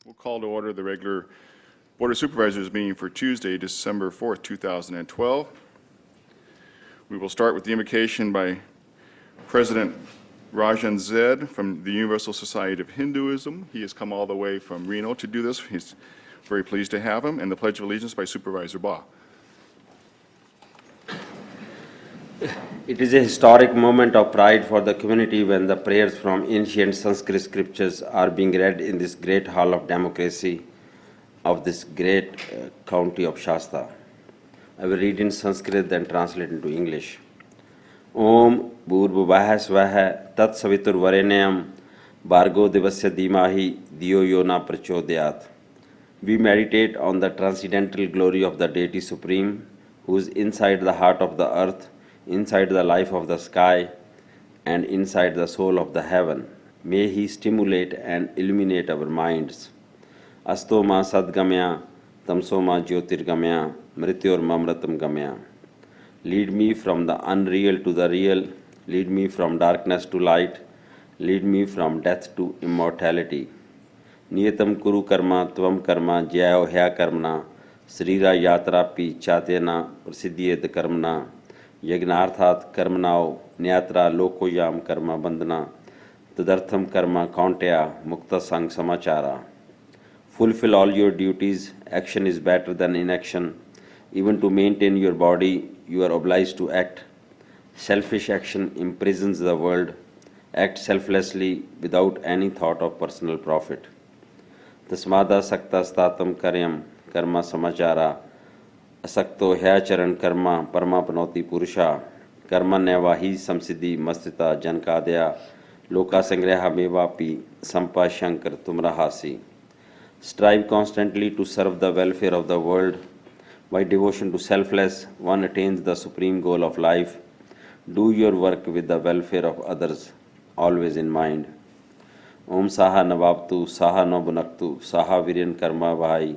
We'll call to order the regular Board of Supervisors meeting for Tuesday, December 4th, 2012. We will start with the invocation by President Rajan Zed from the Universal Society of Hinduism. He has come all the way from Reno to do this. He's very pleased to have him. And the Pledge of Allegiance by Supervisor Baugh. It is a historic moment of pride for the community when the prayers from ancient Sanskrit scriptures are being read in this great hall of democracy of this great county of Shasta. I will read in Sanskrit then translate into English. Om Bhurvubhah Swaha Tat Savitur Varenyam Bhargo Devasya Dhimahi Diyo Yona Prachodayat. We meditate on the transcendental glory of the Deity Supreme, who is inside the heart of the earth, inside the life of the sky, and inside the soul of the heaven. May He stimulate and illuminate our minds. Astoma Sadgamya, Tamsoma Jyotirgamya, Mrityor Mamratam Gamya. Lead me from the unreal to the real, lead me from darkness to light, lead me from death to immortality. Niyatam Kuru Karma, Tvam Karma, Jaya Hya Karmana, Srira Yatra Pi Chatena, Prasiddhyet Karmana, Yagnarthat Karmanao, Nyatra Lokoyam Karma Bandhana, Tadartham Karma Kauntya, Mukta Sang Samachara. Fulfill all your duties, action is better than inaction. Even to maintain your body, you are obliged to act. Selfish action imprisons the world. Act selflessly without any thought of personal profit. Tasmada Sakta Statam Karyam, Karma Samachara. Asakto Hyacharan Karma Paramapanoti Purusha Karma Nevahi Samsiddhi Mastita Jankadya Loka Sangreha Mevapi Sampa Shankar Tumrahasi. Strive constantly to serve the welfare of the world. By devotion to selfless, one attains the supreme goal of life. Do your work with the welfare of others, always in mind. Om Saha Navabtu, Saha Nobunaktu, Saha Viryan Karma Bhai,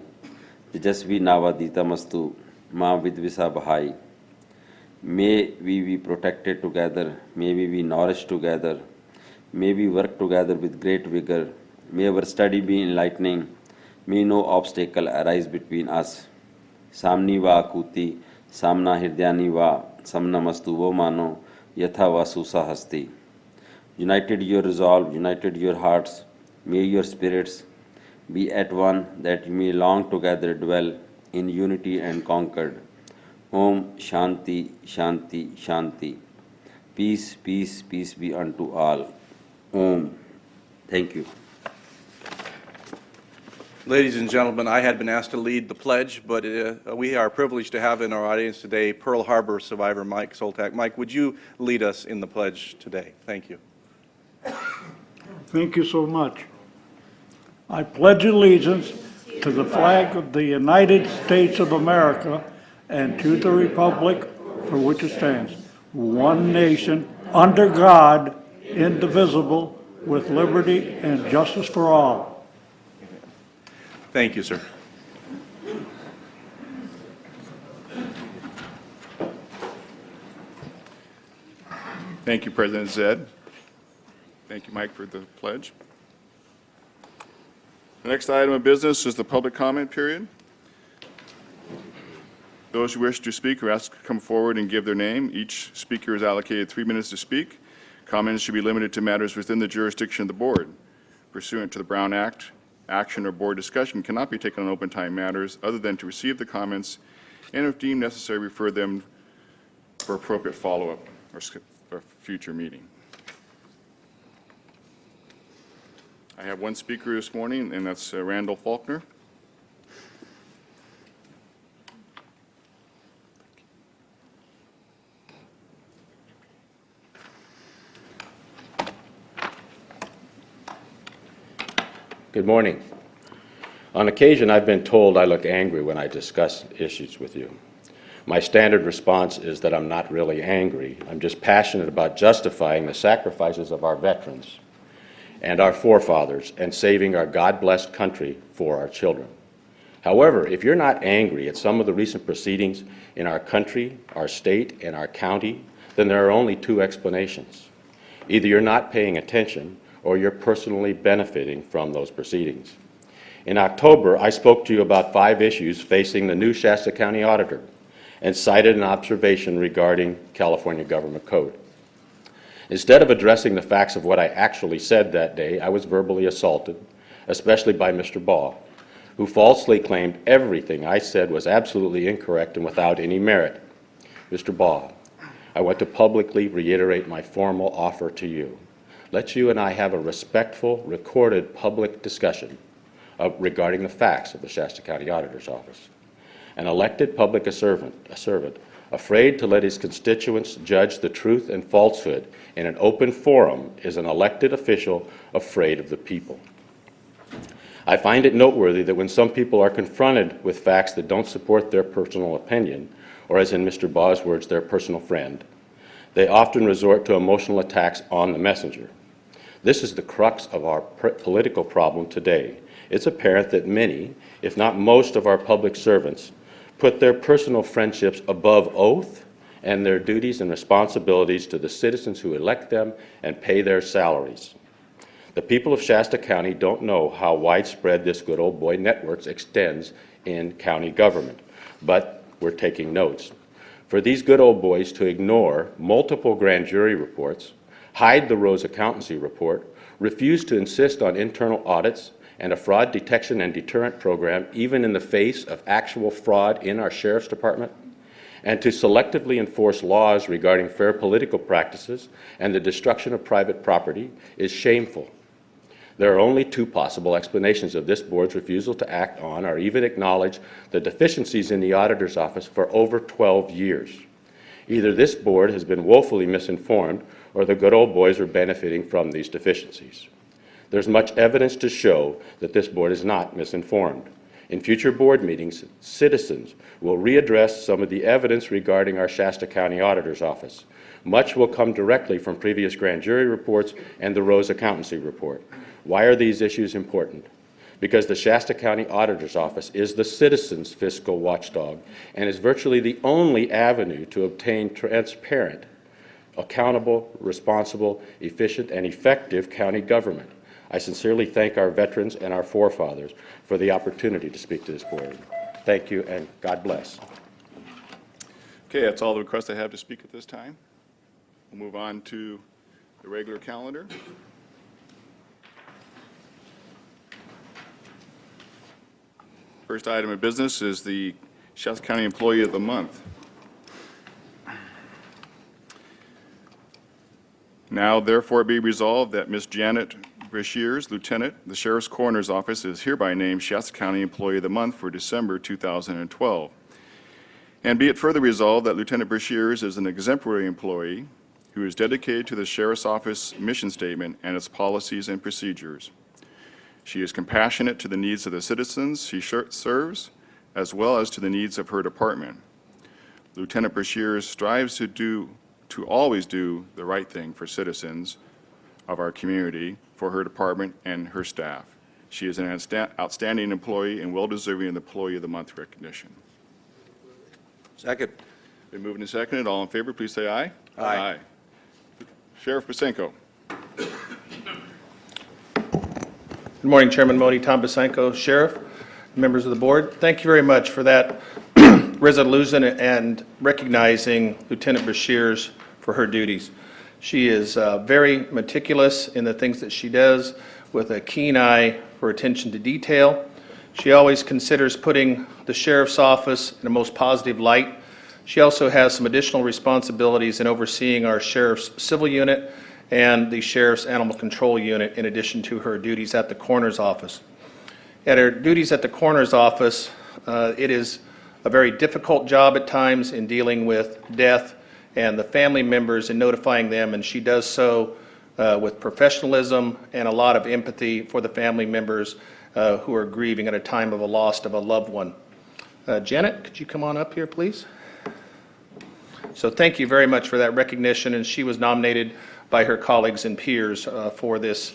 Tejasvi Navadita Mastu, Ma Vidvisa Bhai. May we be protected together, may we be nourished together, may we work together with great vigor, may our study be enlightening, may no obstacle arise between us. Samni va akuti, samna hirdhyani va, samnamastu vo mano, yatha va susa hasti. United your resolve, united your hearts, may your spirits be at one, that you may long together dwell in unity and concord. Om Shanti, Shanti, Shanti. Peace, peace, peace be unto all. Om. Thank you. Ladies and gentlemen, I had been asked to lead the pledge, but we are privileged to have in our audience today Pearl Harbor survivor Mike Soltak. Mike, would you lead us in the pledge today? Thank you. Thank you so much. I pledge allegiance to the flag of the United States of America and to the republic for which it stands, one nation, under God, indivisible, with liberty and justice for all. Thank you, sir. Thank you, President Zed. Thank you, Mike, for the pledge. The next item of business is the public comment period. Those who wish to speak are asked to come forward and give their name. Each speaker is allocated 3 minutes to speak. Comments should be limited to matters within the jurisdiction of the board. Pursuant to the Brown Act, action or board discussion cannot be taken on open time matters other than to receive the comments and, if deemed necessary, refer them for appropriate follow-up or future meeting. I have one speaker this morning, and that's Randall Faulkner. Good morning. On occasion, I've been told I look angry when I discuss issues with you. My standard response is that I'm not really angry. I'm just passionate about justifying the sacrifices of our veterans and our forefathers and saving our God-blessed country for our children. However, if you're not angry at some of the recent proceedings in our country, our state, and our county, then there are only two explanations. Either you're not paying attention or you're personally benefiting from those proceedings. In October, I spoke to you about 5 issues facing the new Shasta County Auditor and cited an observation regarding California Government Code. Instead of addressing the facts of what I actually said that day, I was verbally assaulted, especially by Mr. Baugh, who falsely claimed everything I said was absolutely incorrect and without any merit. Mr. Baugh, I want to publicly reiterate my formal offer to you. Let you and I have a respectful, recorded public discussion regarding the facts of the Shasta County Auditor's Office. An elected public servant, afraid to let his constituents judge the truth and falsehood in an open forum, is an elected official afraid of the people. I find it noteworthy that when some people are confronted with facts that don't support their personal opinion, or as in Mr. Baugh's words, their personal friend, they often resort to emotional attacks on the messenger. This is the crux of our political problem today. It's apparent that many, if not most, of our public servants put their personal friendships above oath and their duties and responsibilities to the citizens who elect them and pay their salaries. The people of Shasta County don't know how widespread this good old boy network extends in county government, but we're taking notes. For these good old boys to ignore multiple grand jury reports, hide the Rose Accountancy report, refuse to insist on internal audits and a fraud detection and deterrent program, even in the face of actual fraud in our sheriff's department, and to selectively enforce laws regarding fair political practices and the destruction of private property is shameful. There are only 2 possible explanations of this board's refusal to act on or even acknowledge the deficiencies in the auditor's office for over 12 years. Either this board has been woefully misinformed or the good old boys are benefiting from these deficiencies. There's much evidence to show that this board is not misinformed. In future board meetings, citizens will readdress some of the evidence regarding our Shasta County Auditor's Office. Much will come directly from previous grand jury reports and the Rose Accountancy report. Why are these issues important? Because the Shasta County Auditor's Office is the citizen's fiscal watchdog and is virtually the only avenue to obtain transparent, accountable, responsible, efficient, and effective county government. I sincerely thank our veterans and our forefathers for the opportunity to speak to this board. Thank you, and God bless. Okay, that's all the requests I have to speak at this time. We'll move on to the regular calendar. First item of business is the Shasta County Employee of the Month. Now, therefore, be resolved that Ms. Janet Brashears, Lieutenant, the Sheriff's Coroner's Office, is hereby named Shasta County Employee of the Month for December 2012. And be it further resolved that Lieutenant Brashears is an exemplary employee who is dedicated to the Sheriff's Office mission statement and its policies and procedures. She is compassionate to the needs of the citizens she serves, as well as to the needs of her department. Lieutenant Brashears strives to always do the right thing for citizens of our community, for her department and her staff. She is an outstanding employee and well-deserving of the Employee of the Month recognition. Second. Been moved and seconded. All in favor, please say aye. Aye. Sheriff Basenko. Good morning, Chairman Modi, Tom Basenko, Sheriff, members of the board. Thank you very much for that resolution and recognizing Lieutenant Brashears for her duties. She is very meticulous in the things that she does with a keen eye for attention to detail. She always considers putting the Sheriff's Office in a most positive light. She also has some additional responsibilities in overseeing our Sheriff's Civil Unit and the Sheriff's Animal Control Unit in addition to her duties at the Coroner's Office. At her duties at the Coroner's Office, it is a very difficult job at times in dealing with death and the family members and notifying them, and she does so with professionalism and a lot of empathy for the family members who are grieving at a time of a loss of a loved one. Janet, could you come on up here, please? So thank you very much for that recognition, and she was nominated by her colleagues and peers for this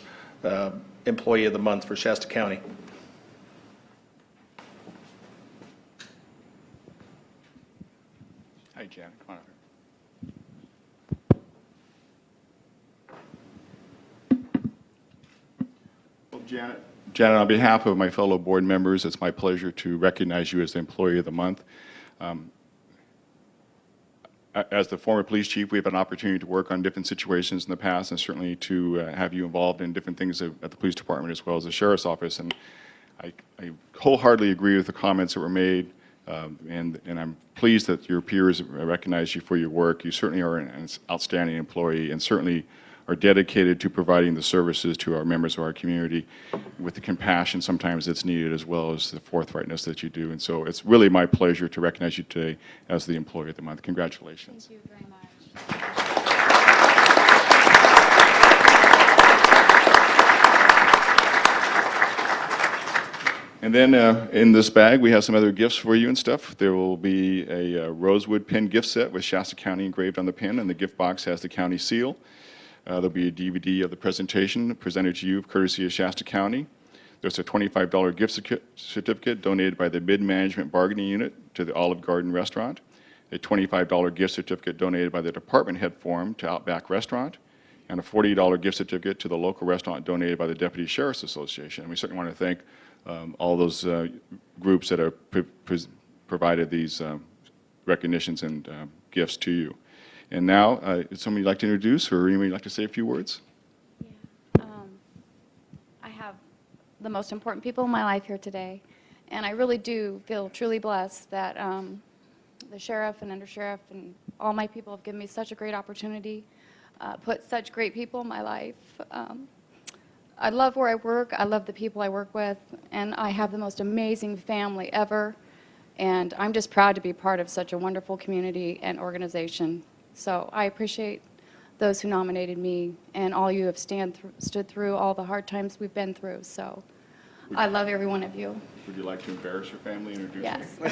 Employee of the Month for Shasta County. Hi, Janet. Come on up here. Well, Janet, Janet, on behalf of my fellow board members, it's my pleasure to recognize you as the Employee of the Month. As the former police chief, we have an opportunity to work on different situations in the past, and certainly to have you involved in different things at the police department as well as the sheriff's office. And I wholeheartedly agree with the comments that were made, and I'm pleased that your peers recognize you for your work. You certainly are an outstanding employee, and certainly are dedicated to providing the services to our members of our community with the compassion sometimes that's needed, as well as the forthrightness that you do. And so it's really my pleasure to recognize you today as the Employee of the Month. Congratulations. Thank you very much. And then in this bag, we have some other gifts for you and stuff. There will be a rosewood pin gift set with Shasta County engraved on the pin, and the gift box has the county seal. There'll be a DVD of the presentation presented to you courtesy of Shasta County. There's a $25 gift certificate donated by the Mid-Management Bargaining Unit to the Olive Garden Restaurant, a $25 gift certificate donated by the Department Head Forum to Outback Restaurant, and a $40 gift certificate to the local restaurant donated by the Deputy Sheriff's Association. And we certainly want to thank all those groups that have provided these recognitions and gifts to you. And now, is somebody you'd like to introduce, or anybody like to say a few words? I have the most important people in my life here today, and I really do feel truly blessed that the sheriff and undersheriff and all my people have given me such a great opportunity, put such great people in my life. I love where I work, I love the people I work with, and I have the most amazing family ever, and I'm just proud to be part of such a wonderful community and organization. So I appreciate those who nominated me, and all you have stood through all the hard times we've been through. So I love every one of you. Would you like to embarrass your family and introduce Yes. me?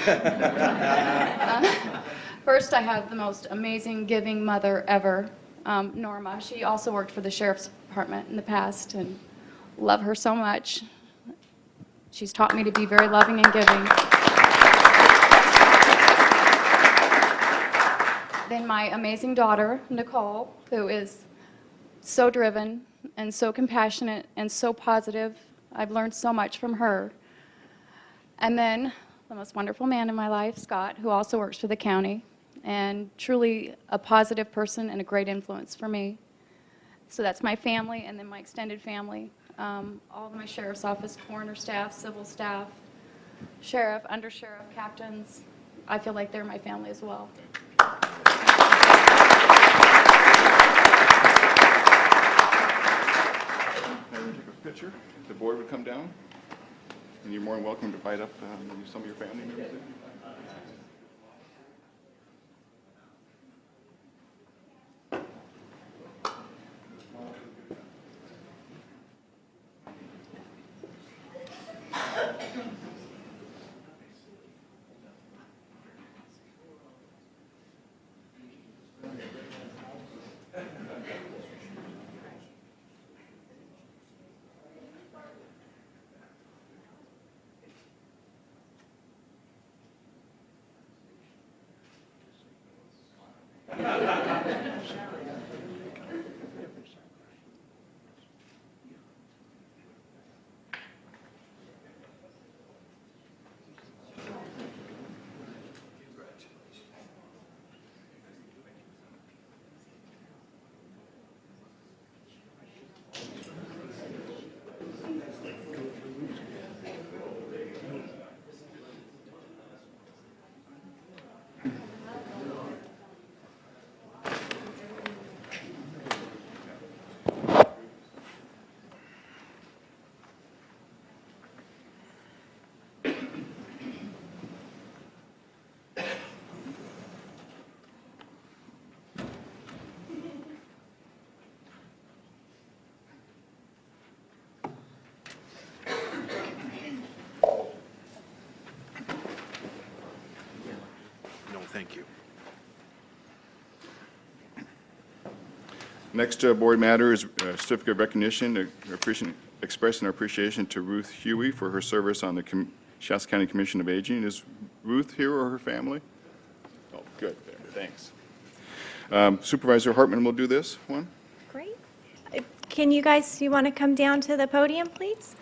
First, I have the most amazing giving mother ever, Norma. She also worked for the Sheriff's Department in the past, and love her so much. She's taught me to be very loving and giving. Then my amazing daughter, Nicole, who is so driven and so compassionate and so positive. I've learned so much from her. And then the most wonderful man in my life, Scott, who also works for the county, and truly a positive person and a great influence for me. So that's my family, and then my extended family, all of my sheriff's office, coroner staff, civil staff, sheriff, undersheriff, captains. I feel like they're my family as well. Take a picture. If the board would come down, and you're more than welcome to invite up some of your family members. Thank you. Next board matter is a certificate of recognition, expressing our appreciation to Ruth Huey for her service on the Shasta County Commission of Aging. Is Ruth here or her family? Oh, good. Thanks. Supervisor Hartman will do this one. Great. Can you guys, you want to come down to the podium, please?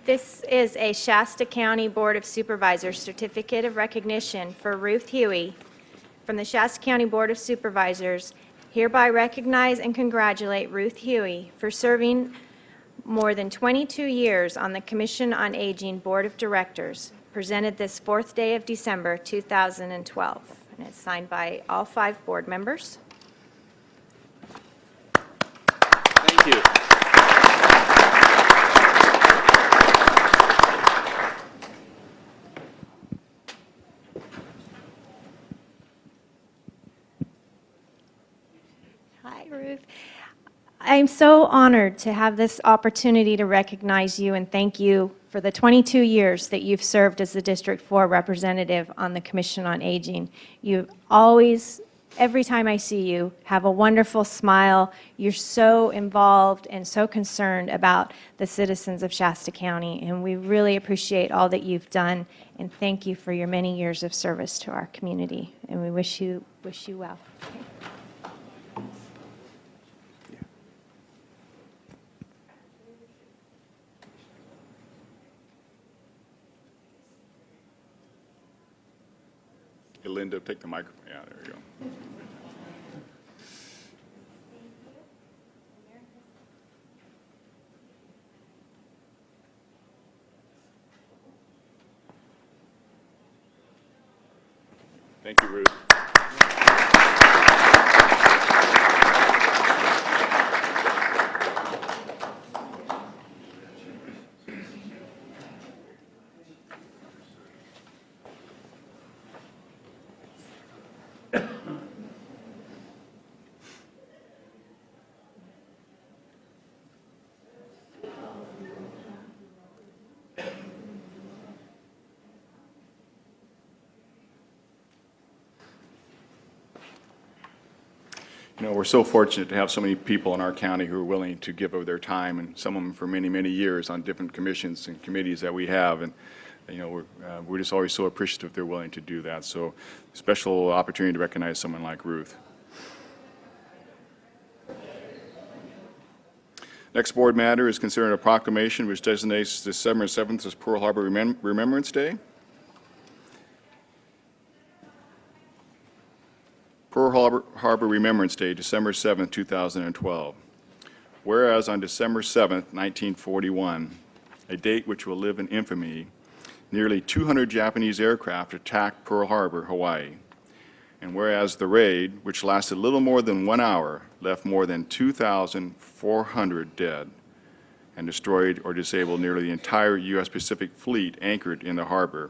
This is a Shasta County Board of Supervisors Certificate of Recognition for Ruth Huey from the Shasta County Board of Supervisors. Hereby recognize and congratulate Ruth Huey for serving more than 22 years on the Commission on Aging Board of Directors, presented this 4th day of December 2012. And it's signed by all 5 board members. Thank you. Hi, Ruth. I'm so honored to have this opportunity to recognize you and thank you for the 22 years that you've served as the District 4 representative on the Commission on Aging. You always, every time I see you, have a wonderful smile. You're so involved and so concerned about the citizens of Shasta County, and we really appreciate all that you've done, and thank you for your many years of service to our community, and we wish you well. Okay. Hey, Linda, take the microphone. Yeah, there you go. Thank you, Ruth. You know, we're so fortunate to have so many people in our county who are willing to give of their time, and some of them for many, many years on different commissions and committees that we have. And you know, we're just always so appreciative they're willing to do that. So, special opportunity to recognize someone like Ruth. Next board matter is considered a proclamation which designates December 7th as Pearl Harbor Remembrance Day. Pearl Harbor Remembrance Day, December 7, 2012. Whereas on December 7, 1941, a date which will live in infamy, nearly 200 Japanese aircraft attacked Pearl Harbor, Hawaii. And whereas the raid, which lasted little more than 1 hour, left more than 2,400 dead and destroyed or disabled nearly the entire U.S. Pacific Fleet anchored in the harbor,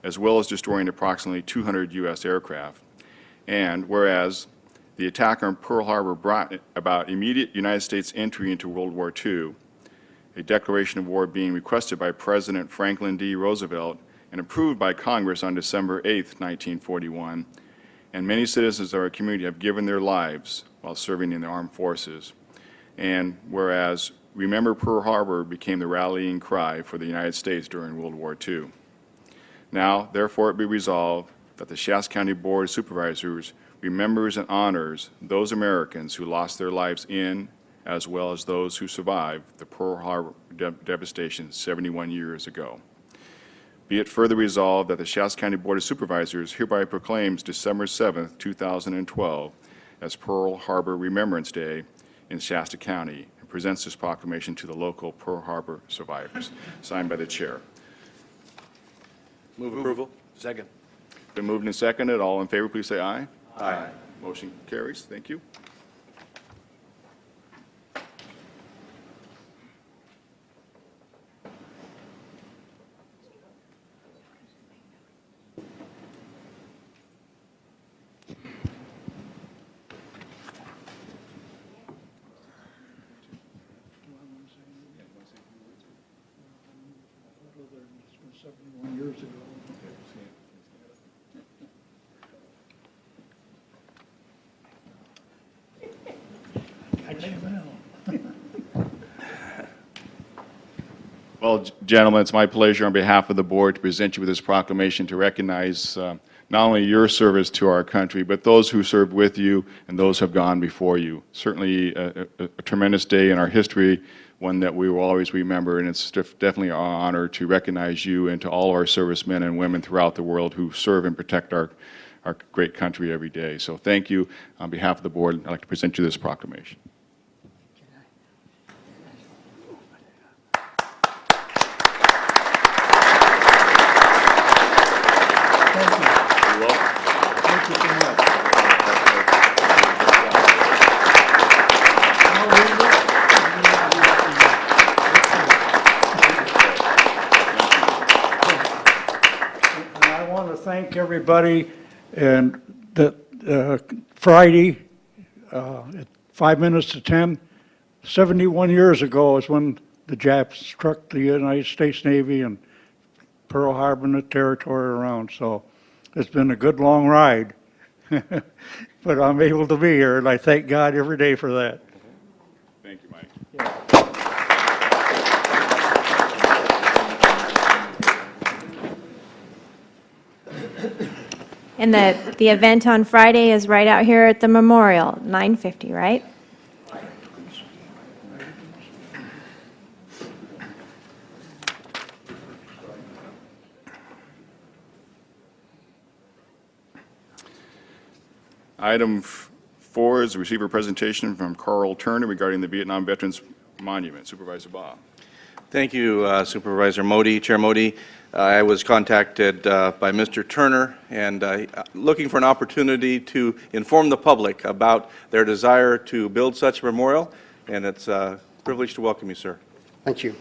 as well as destroying approximately 200 U.S. aircraft. And whereas the attack on Pearl Harbor brought about immediate United States entry into World War II, a declaration of war being requested by President Franklin D. Roosevelt and approved by Congress on December 8, 1941, and many citizens of our community have given their lives while serving in the armed forces. And whereas Remember Pearl Harbor became the rallying cry for the United States during World War II. Now, therefore, it be resolved that the Shasta County Board of Supervisors remembers and honors those Americans who lost their lives in, as well as those who survived the Pearl Harbor devastation 71 years ago. Be it further resolved that the Shasta County Board of Supervisors hereby proclaims December 7, 2012 as Pearl Harbor Remembrance Day in Shasta County and presents this proclamation to the local Pearl Harbor survivors. Signed by the chair. Move approval. Second. Been moved and seconded. All in favor, please say aye. Aye. Motion carries. Thank you. Years ago. Well, gentlemen, it's my pleasure on behalf of the board to present you with this proclamation to recognize not only your service to our country, but those who served with you and those who have gone before you. Certainly a tremendous day in our history, one that we will always remember, and it's definitely our honor to recognize you and to all our servicemen and women throughout the world who serve and protect our great country every day. So thank you. On behalf of the board, I'd like to present you this proclamation. Thank you so much. And I want to thank everybody, and that Friday, at 5 minutes to 10, 71 years ago is when the Japs struck the United States Navy and Pearl Harbor and the territory around. So it's been a good long ride. But I'm able to be here, and I thank God every day for that. Thank you, Mike. And the event on Friday is right out here at the memorial, 9:50, right? Item 4 is to receive a presentation from Carl Turner regarding the Vietnam Veterans Monument. Supervisor Bob. Thank you, Supervisor Modi, Chair Modi. I was contacted by Mr. Turner and looking for an opportunity to inform the public about their desire to build such a memorial, and it's a privilege to welcome you, sir. Thank you.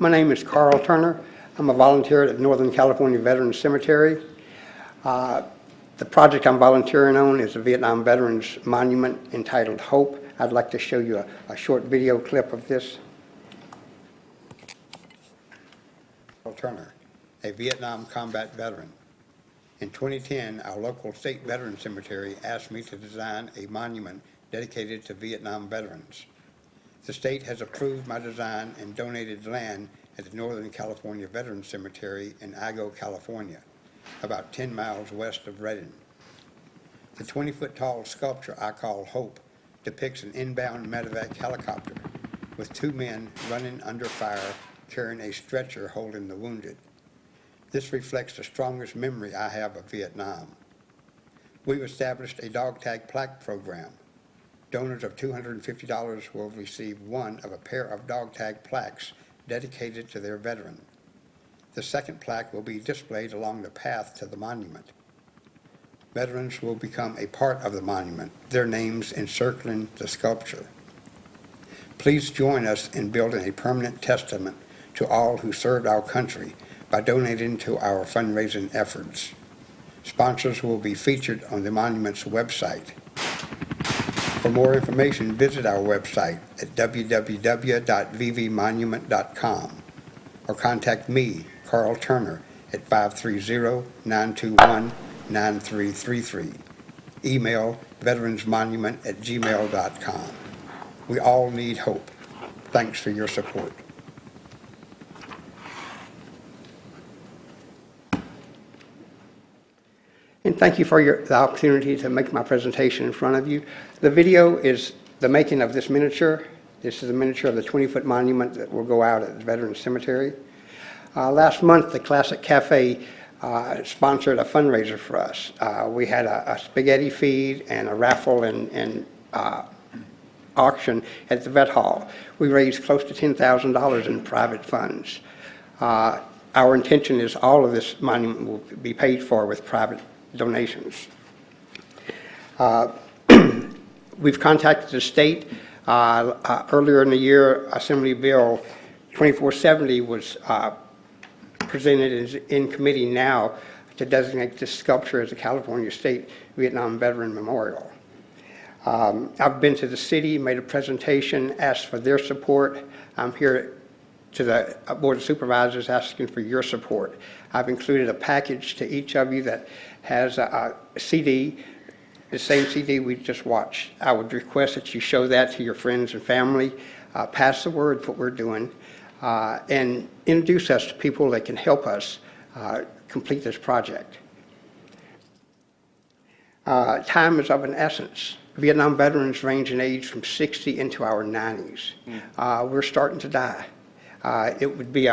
My name is Carl Turner. I'm a volunteer at the Northern California Veterans Cemetery. The project I'm volunteering on is a Vietnam Veterans Monument entitled Hope. I'd like to show you a short video clip of this. Carl Turner, a Vietnam combat veteran. In 2010, our local state veterans cemetery asked me to design a monument dedicated to Vietnam veterans. The state has approved my design and donated land at the Northern California Veterans Cemetery in Igo, California, about 10 miles west of Redding. The 20-foot tall sculpture I call Hope depicts an inbound medevac helicopter with 2 men running under fire carrying a stretcher holding the wounded. This reflects the strongest memory I have of Vietnam. We've established a dog tag plaque program. Donors of $250 will receive one of a pair of dog tag plaques dedicated to their veteran. The second plaque will be displayed along the path to the monument. Veterans will become a part of the monument, their names encircling the sculpture. Please join us in building a permanent testament to all who served our country by donating to our fundraising efforts. Sponsors will be featured on the monument's website. For more information, visit our website at www.vvmonument.com or contact me, Carl Turner, at 530-921-9333. Email veteransmonument@gmail.com. We all need hope. Thanks for your support. And thank you for the opportunity to make my presentation in front of you. The video is the making of this miniature. This is a miniature of the 20-foot monument that will go out at the Veterans Cemetery. Last month, the Classic Cafe sponsored a fundraiser for us. We had a spaghetti feed and a raffle and auction at the Vet Hall. We raised close to $10,000 in private funds. Our intention is all of this monument will be paid for with private donations. We've contacted the state. Earlier in the year, Assembly Bill 2470 was presented in committee now to designate this sculpture as a California State Vietnam Veteran Memorial. I've been to the city, made a presentation, asked for their support. I'm here to the Board of Supervisors asking for your support. I've included a package to each of you that has a CD, the same CD we just watched. I would request that you show that to your friends and family, pass the word what we're doing, and introduce us to people that can help us complete this project. Time is of an essence. Vietnam veterans range in age from 60 into our 90s. We're starting to die. It would be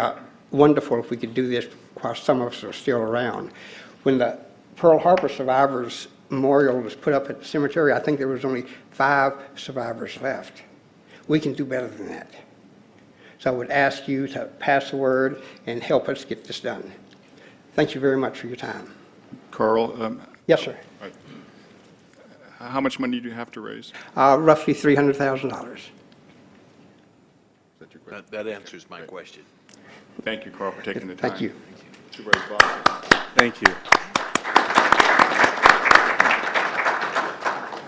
wonderful if we could do this while some of us are still around. When the Pearl Harbor Survivors Memorial was put up at the cemetery, I think there was only 5 survivors left. We can do better than that. So I would ask you to pass the word and help us get this done. Thank you very much for your time. Carl, Yes, sir. how much money do you have to raise? Roughly $300,000. That answers my question. Thank you, Carl, for taking the time. Thank you. Supervisor Foster. Thank you.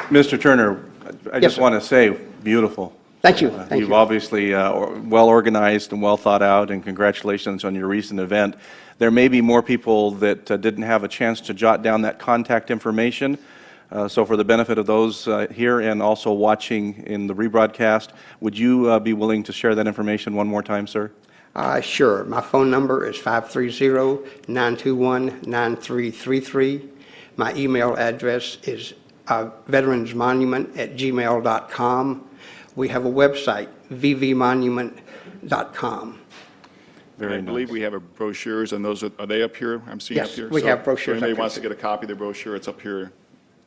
Mr. Turner, I Yes, just sir. want to say, beautiful. Thank you. Thank You've you. obviously well organized and well thought out, and congratulations on your recent event. There may be more people that didn't have a chance to jot down that contact information. So for the benefit of those here and also watching in the rebroadcast, would you be willing to share that information one more time, sir? Sure. My phone number is 530-921-9333. My email address is veteransmonument@gmail.com. We have a website, vvmonument.com. And I believe we have brochures, and those are they up here? I'm seeing up Yes, here? we So have brochures If up anybody here, wants to too. get a copy of the brochure, it's up here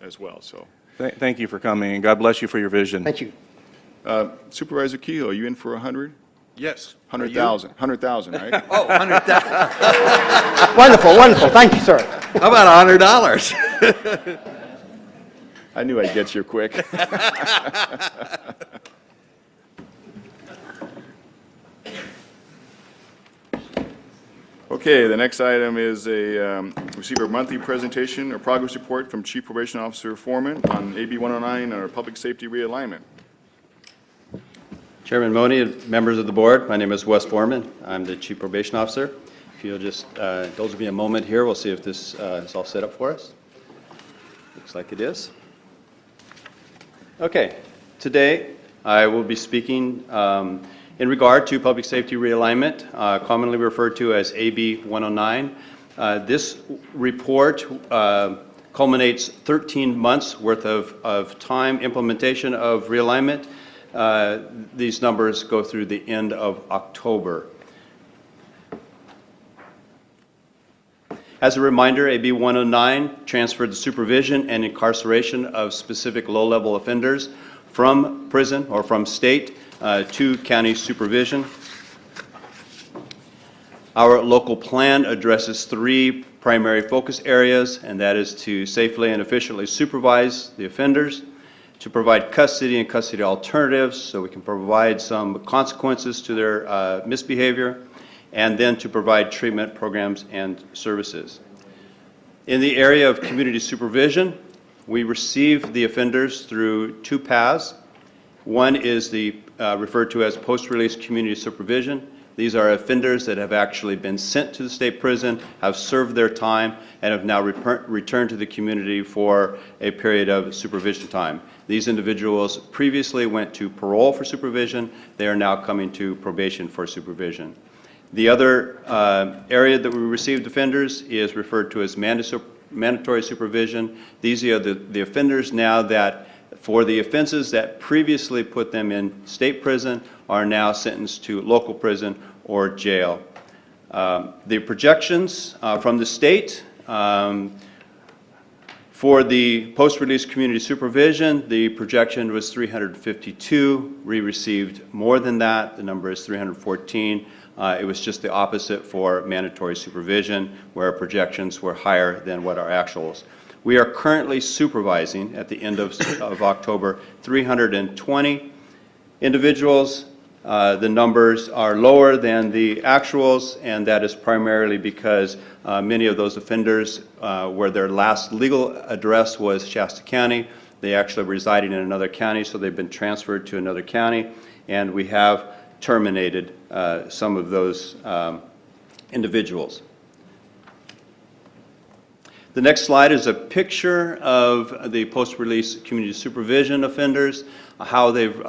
as well, so. Thank you for coming, and God bless you for your vision. Thank you. Supervisor Kehoe, are you in for 100? Yes. 100,000, 100,000, right? Oh, 100,000. Wonderful, wonderful. Thank you, sir. How about $100? I knew I'd get you quick. Okay, the next item is receive a monthly presentation or progress report from Chief Probation Officer Foreman on AB 109, our public safety realignment. Chairman Mone, members of the board, my name is Wes Foreman. I'm the Chief Probation Officer. If you'll just indulge me a moment here, we'll see if this is all set up for us. Looks like it is. Okay, today I will be speaking in regard to public safety realignment, commonly referred to as AB 109. This report culminates 13 months worth of time implementation of realignment. These numbers go through the end of October. As a reminder, AB 109 transferred the supervision and incarceration of specific low-level offenders from prison or from state to county supervision. Our local plan addresses 3 primary focus areas, and that is to safely and efficiently supervise the offenders, to provide custody and custody alternatives so we can provide some consequences to their misbehavior, and then to provide treatment programs and services. In the area of community supervision, we receive the offenders through 2 paths. One is the referred to as post-release community supervision. These are offenders that have actually been sent to the state prison, have served their time, and have now returned to the community for a period of supervision time. These individuals previously went to parole for supervision. They are now coming to probation for supervision. The other area that we received offenders is referred to as mandatory supervision. These are the offenders now that, for the offenses that previously put them in state prison, are now sentenced to local prison or jail. The projections from the state for the post-release community supervision, the projection was 352. We received more than that. The number is 314. It was just the opposite for mandatory supervision, where projections were higher than what our actuals. We are currently supervising, at the end of October, 320 individuals. The numbers are lower than the actuals, and that is primarily because many of those offenders where their last legal address was Shasta County, they actually residing in another county, so they've been transferred to another county, and we have terminated some of those individuals. The next slide is a picture of the post-release community supervision offenders, how they've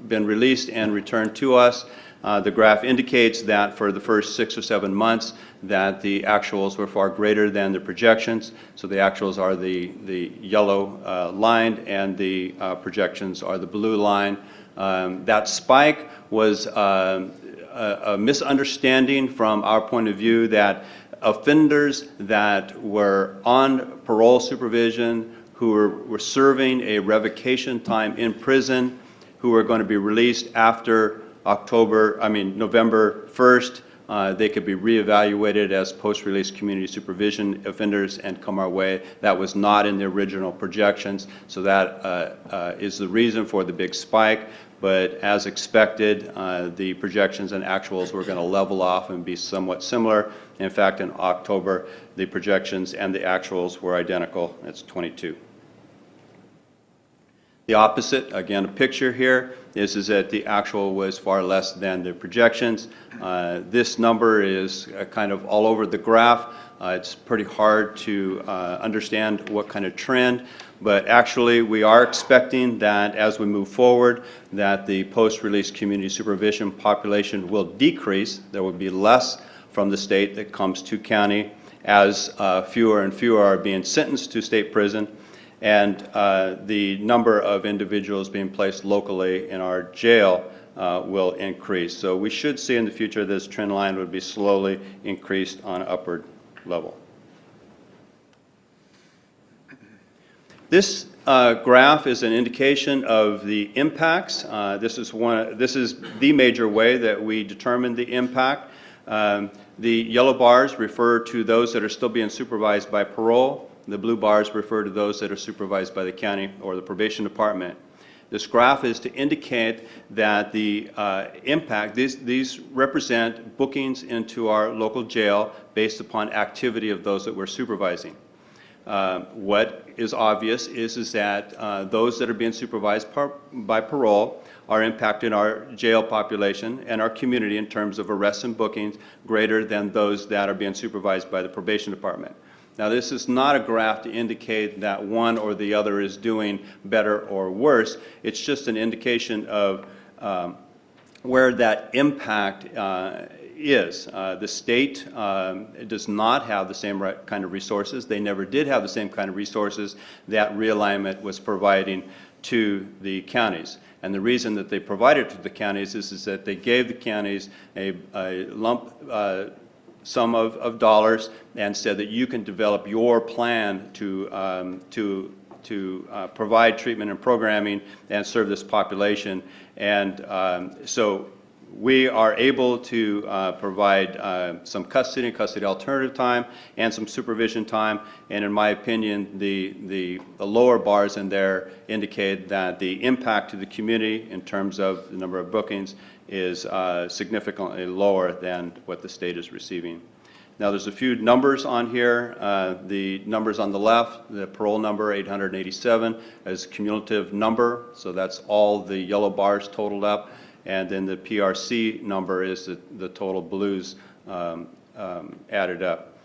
been released and returned to us. The graph indicates that for the first 6 or 7 months that the actuals were far greater than the projections. So the actuals are the yellow line and the projections are the blue line. That spike was a misunderstanding from our point of view that offenders that were on parole supervision, who were serving a revocation time in prison, who were going to be released after November 1st, they could be reevaluated as post-release community supervision offenders and come our way. That was not in the original projections, so that is the reason for the big spike. But as expected, the projections and actuals were going to level off and be somewhat similar. In fact, in October, the projections and the actuals were identical. It's 22. The opposite, again, a picture here, is that the actual was far less than the projections. This number is kind of all over the graph. It's pretty hard to understand what kind of trend, but actually we are expecting that as we move forward that the post-release community supervision population will decrease. There will be less from the state that comes to county as fewer and fewer are being sentenced to state prison, and the number of individuals being placed locally in our jail will increase. So we should see in the future this trend line would be slowly increased on an upward level. This graph is an indication of the impacts. This is the major way that we determine the impact. The yellow bars refer to those that are still being supervised by parole. The blue bars refer to those that are supervised by the county or the probation department. This graph is to indicate that the impact, these represent bookings into our local jail based upon activity of those that we're supervising. What is obvious is that those that are being supervised by parole are impacting our jail population and our community in terms of arrests and bookings greater than those that are being supervised by the probation department. Now, this is not a graph to indicate that one or the other is doing better or worse. It's just an indication of where that impact is. The state does not have the same kind of resources. They never did have the same kind of resources that realignment was providing to the counties. And the reason that they provided to the counties is that they gave the counties a lump sum of dollars and said that you can develop your plan to provide treatment and programming and serve this population. And so we are able to provide some custody and custody alternative time and some supervision time. And in my opinion, the lower bars in there indicate that the impact to the community in terms of the number of bookings is significantly lower than what the state is receiving. Now, there's a few numbers on here. The numbers on the left, the parole number 887 is a cumulative number, so that's all the yellow bars totaled up. And then the PRC number is the total blues added up.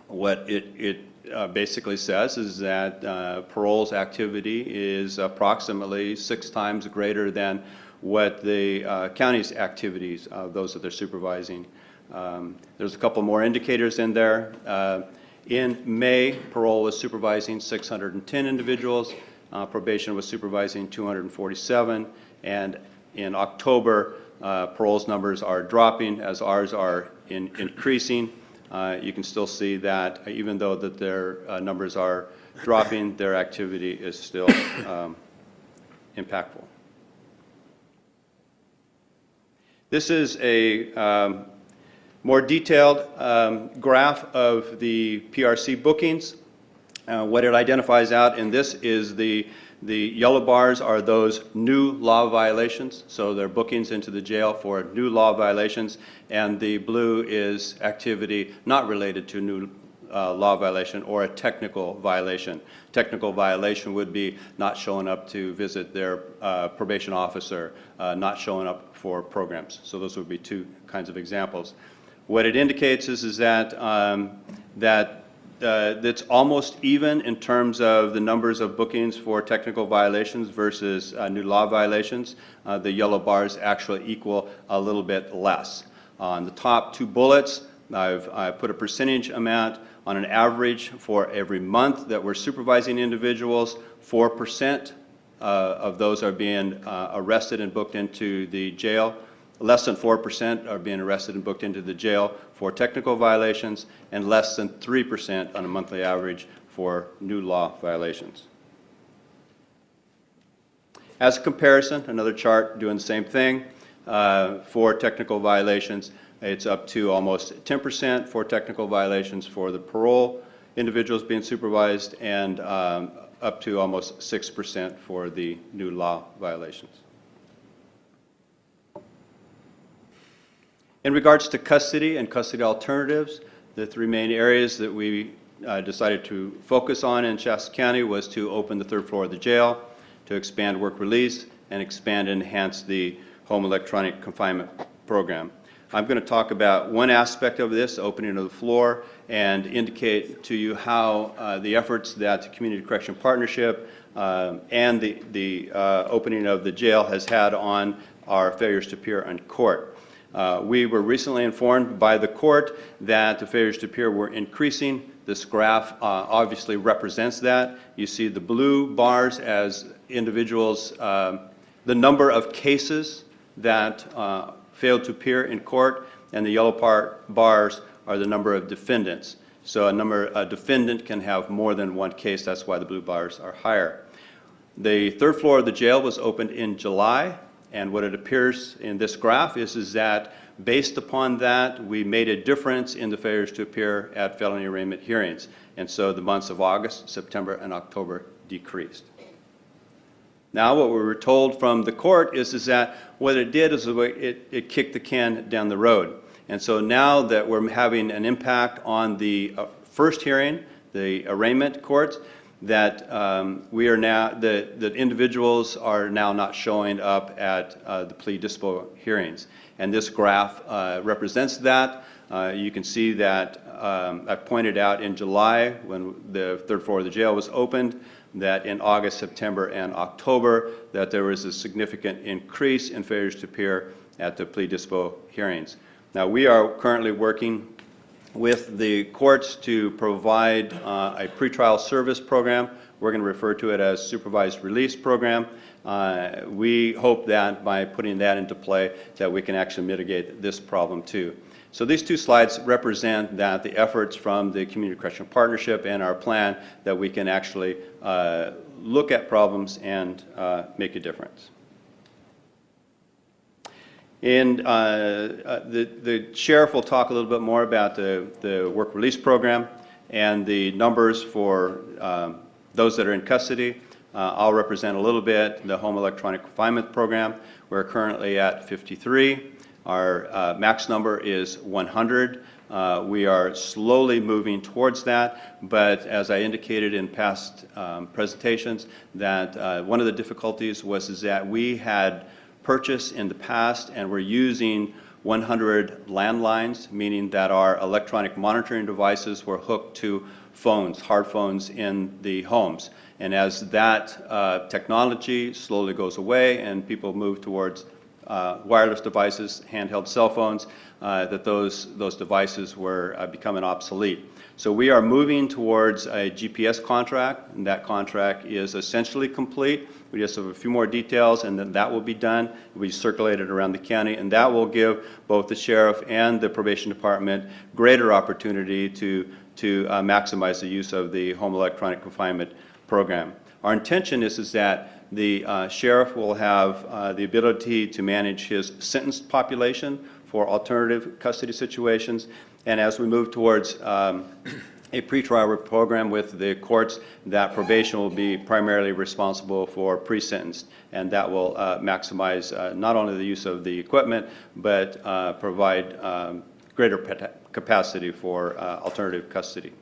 What it basically says is that parole's activity is approximately 6 times greater than what the county's activities, those that they're supervising. There's a couple more indicators in there. In May, parole was supervising 610 individuals. Probation was supervising 247. And in October, parole's numbers are dropping as ours are increasing. You can still see that even though that their numbers are dropping, their activity is still impactful. This is a more detailed graph of the PRC bookings. What it identifies out in this is the yellow bars are those new law violations, so they're bookings into the jail for new law violations, and the blue is activity not related to new law violation or a technical violation. Technical violation would be not showing up to visit their probation officer, not showing up for programs. So those would be 2 kinds of examples. What it indicates is that that that's almost even in terms of the numbers of bookings for technical violations versus new law violations. The yellow bars actually equal a little bit less. On the top two bullets, I put a percentage amount on an average for every month that we're supervising individuals. 4% of those are being arrested and booked into the jail. Less than 4% are being arrested and booked into the jail for technical violations, and less than 3% on a monthly average for new law violations. As a comparison, another chart doing the same thing. For technical violations, it's up to almost 10% for technical violations for the parole individuals being supervised, and up to almost 6% for the new law violations. In regards to custody and custody alternatives, the three main areas that we decided to focus on in Shasta County was to open the third floor of the jail, to expand work release, and expand and enhance the home electronic confinement program. I'm going to talk about one aspect of this, opening of the floor, and indicate to you how the efforts that the Community Correction Partnership and the opening of the jail has had on our failures to appear in court. We were recently informed by the court that the failures to appear were increasing. This graph obviously represents that. You see the blue bars as individuals, the number of cases that failed to appear in court, and the yellow bars are the number of defendants. So a defendant can have more than one case. That's why the blue bars are higher. The third floor of the jail was opened in July. And what it appears in this graph is that based upon that, we made a difference in the failures to appear at felony arraignment hearings. And so the months of August, September, and October decreased. Now what we were told from the court is that what it did is it kicked the can down the road. And so now that we're having an impact on the first hearing, the arraignment courts, that we are now, that individuals are now not showing up at the plea dispo hearings. And this graph represents that. You can see that I pointed out in July when the third floor of the jail was opened, that in August, September, and October, that there was a significant increase in failures to appear at the plea dispo hearings. Now, we are currently working with the courts to provide a pretrial service program. We're going to refer to it as supervised release program. We hope that by putting that into play that we can actually mitigate this problem too. So these two slides represent that the efforts from the Community Correction Partnership and our plan that we can actually look at problems and make a difference. And the sheriff will talk a little bit more about the work release program and the numbers for those that are in custody. I'll represent a little bit the home electronic confinement program. We're currently at 53. Our max number is 100. We are slowly moving towards that, but as I indicated in past presentations, that one of the difficulties was that we had purchased in the past and we're using 100 landlines, meaning that our electronic monitoring devices were hooked to phones, hard phones in the homes. And as that technology slowly goes away and people move towards wireless devices, handheld cell phones, that those devices were becoming obsolete. So we are moving towards a GPS contract, and that contract is essentially complete. We just have a few more details, and then that will be done. It will be circulated around the county, and that will give both the sheriff and the probation department greater opportunity to maximize the use of the home electronic confinement program. Our intention is that the sheriff will have the ability to manage his sentenced population for alternative custody situations. And as we move towards a pretrial program with the courts, that probation will be primarily responsible for pre-sentenced, and that will maximize not only the use of the equipment, but provide greater capacity for alternative custody.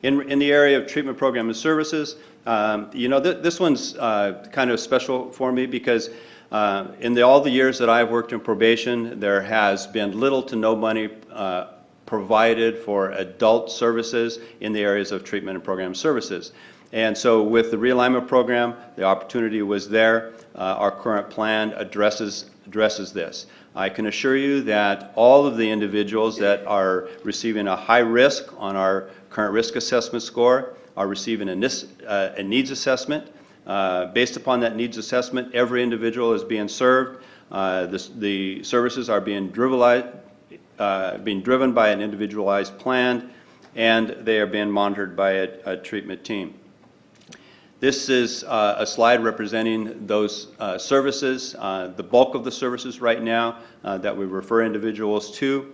In the area of treatment program and services, this one's kind of special for me because in all the years that I've worked in probation, there has been little to no money provided for adult services in the areas of treatment and program services. And so with the realignment program, the opportunity was there. Our current plan addresses this. I can assure you that all of the individuals that are receiving a high risk on our current risk assessment score are receiving a needs assessment. Based upon that needs assessment, every individual is being served. The services are being driven by an individualized plan, and they are being monitored by a treatment team. This is a slide representing those services, the bulk of the services right now that we refer individuals to.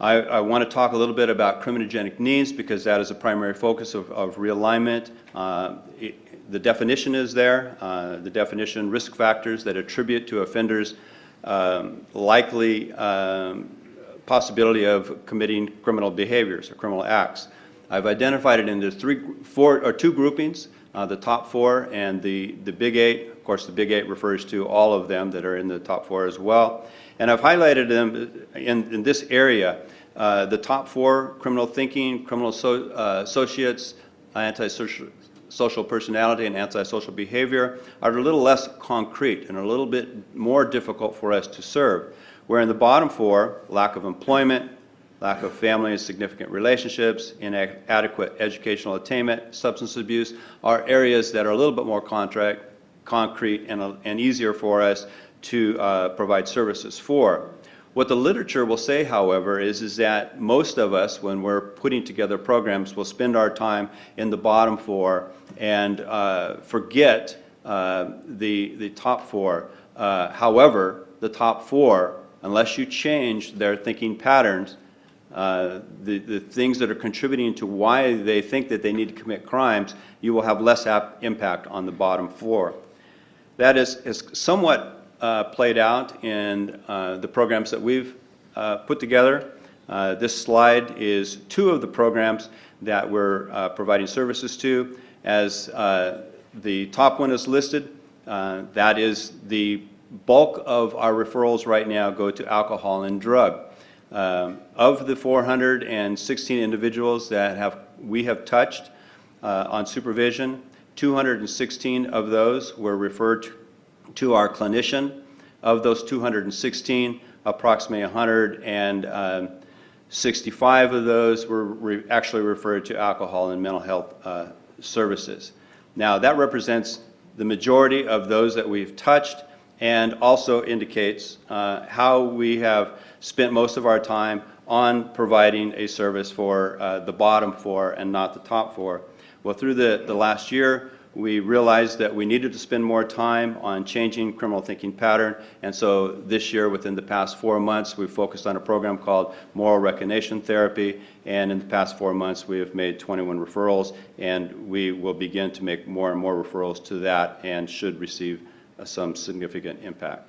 I want to talk a little bit about criminogenic needs because that is a primary focus of realignment. The definition is there. The definition, risk factors that attribute to offenders likely possibility of committing criminal behaviors or criminal acts. I've identified it into two groupings, the top four and the big eight. Of course, the big eight refers to all of them that are in the top four as well. And I've highlighted them in this area. The top four, criminal thinking, criminal associates, antisocial personality, and antisocial behavior, are a little less concrete and a little bit more difficult for us to serve. Where in the bottom four, lack of employment, lack of family and significant relationships, inadequate educational attainment, substance abuse, are areas that are a little bit more concrete and easier for us to provide services for. What the literature will say, however, is that most of us, when we're putting together programs, will spend our time in the bottom four and forget the top four. However, the top four, unless you change their thinking patterns, the things that are contributing to why they think that they need to commit crimes, you will have less impact on the bottom four. That is somewhat played out in the programs that we've put together. This slide is two of the programs that we're providing services to. As the top one is listed, that is the bulk of our referrals right now go to alcohol and drug. Of the 416 individuals that we have touched on supervision, 216 of those were referred to our clinician. Of those 216, approximately 165 of those were actually referred to alcohol and mental health services. Now, that represents the majority of those that we've touched and also indicates how we have spent most of our time on providing a service for the bottom four and not the top four. Well, through the last year, we realized that we needed to spend more time on changing criminal thinking pattern, and so this year, within the past 4 months, we've focused on a program called Moral Recognition Therapy, and in the past 4 months, we have made 21 referrals, and we will begin to make more and more referrals to that and should receive some significant impact.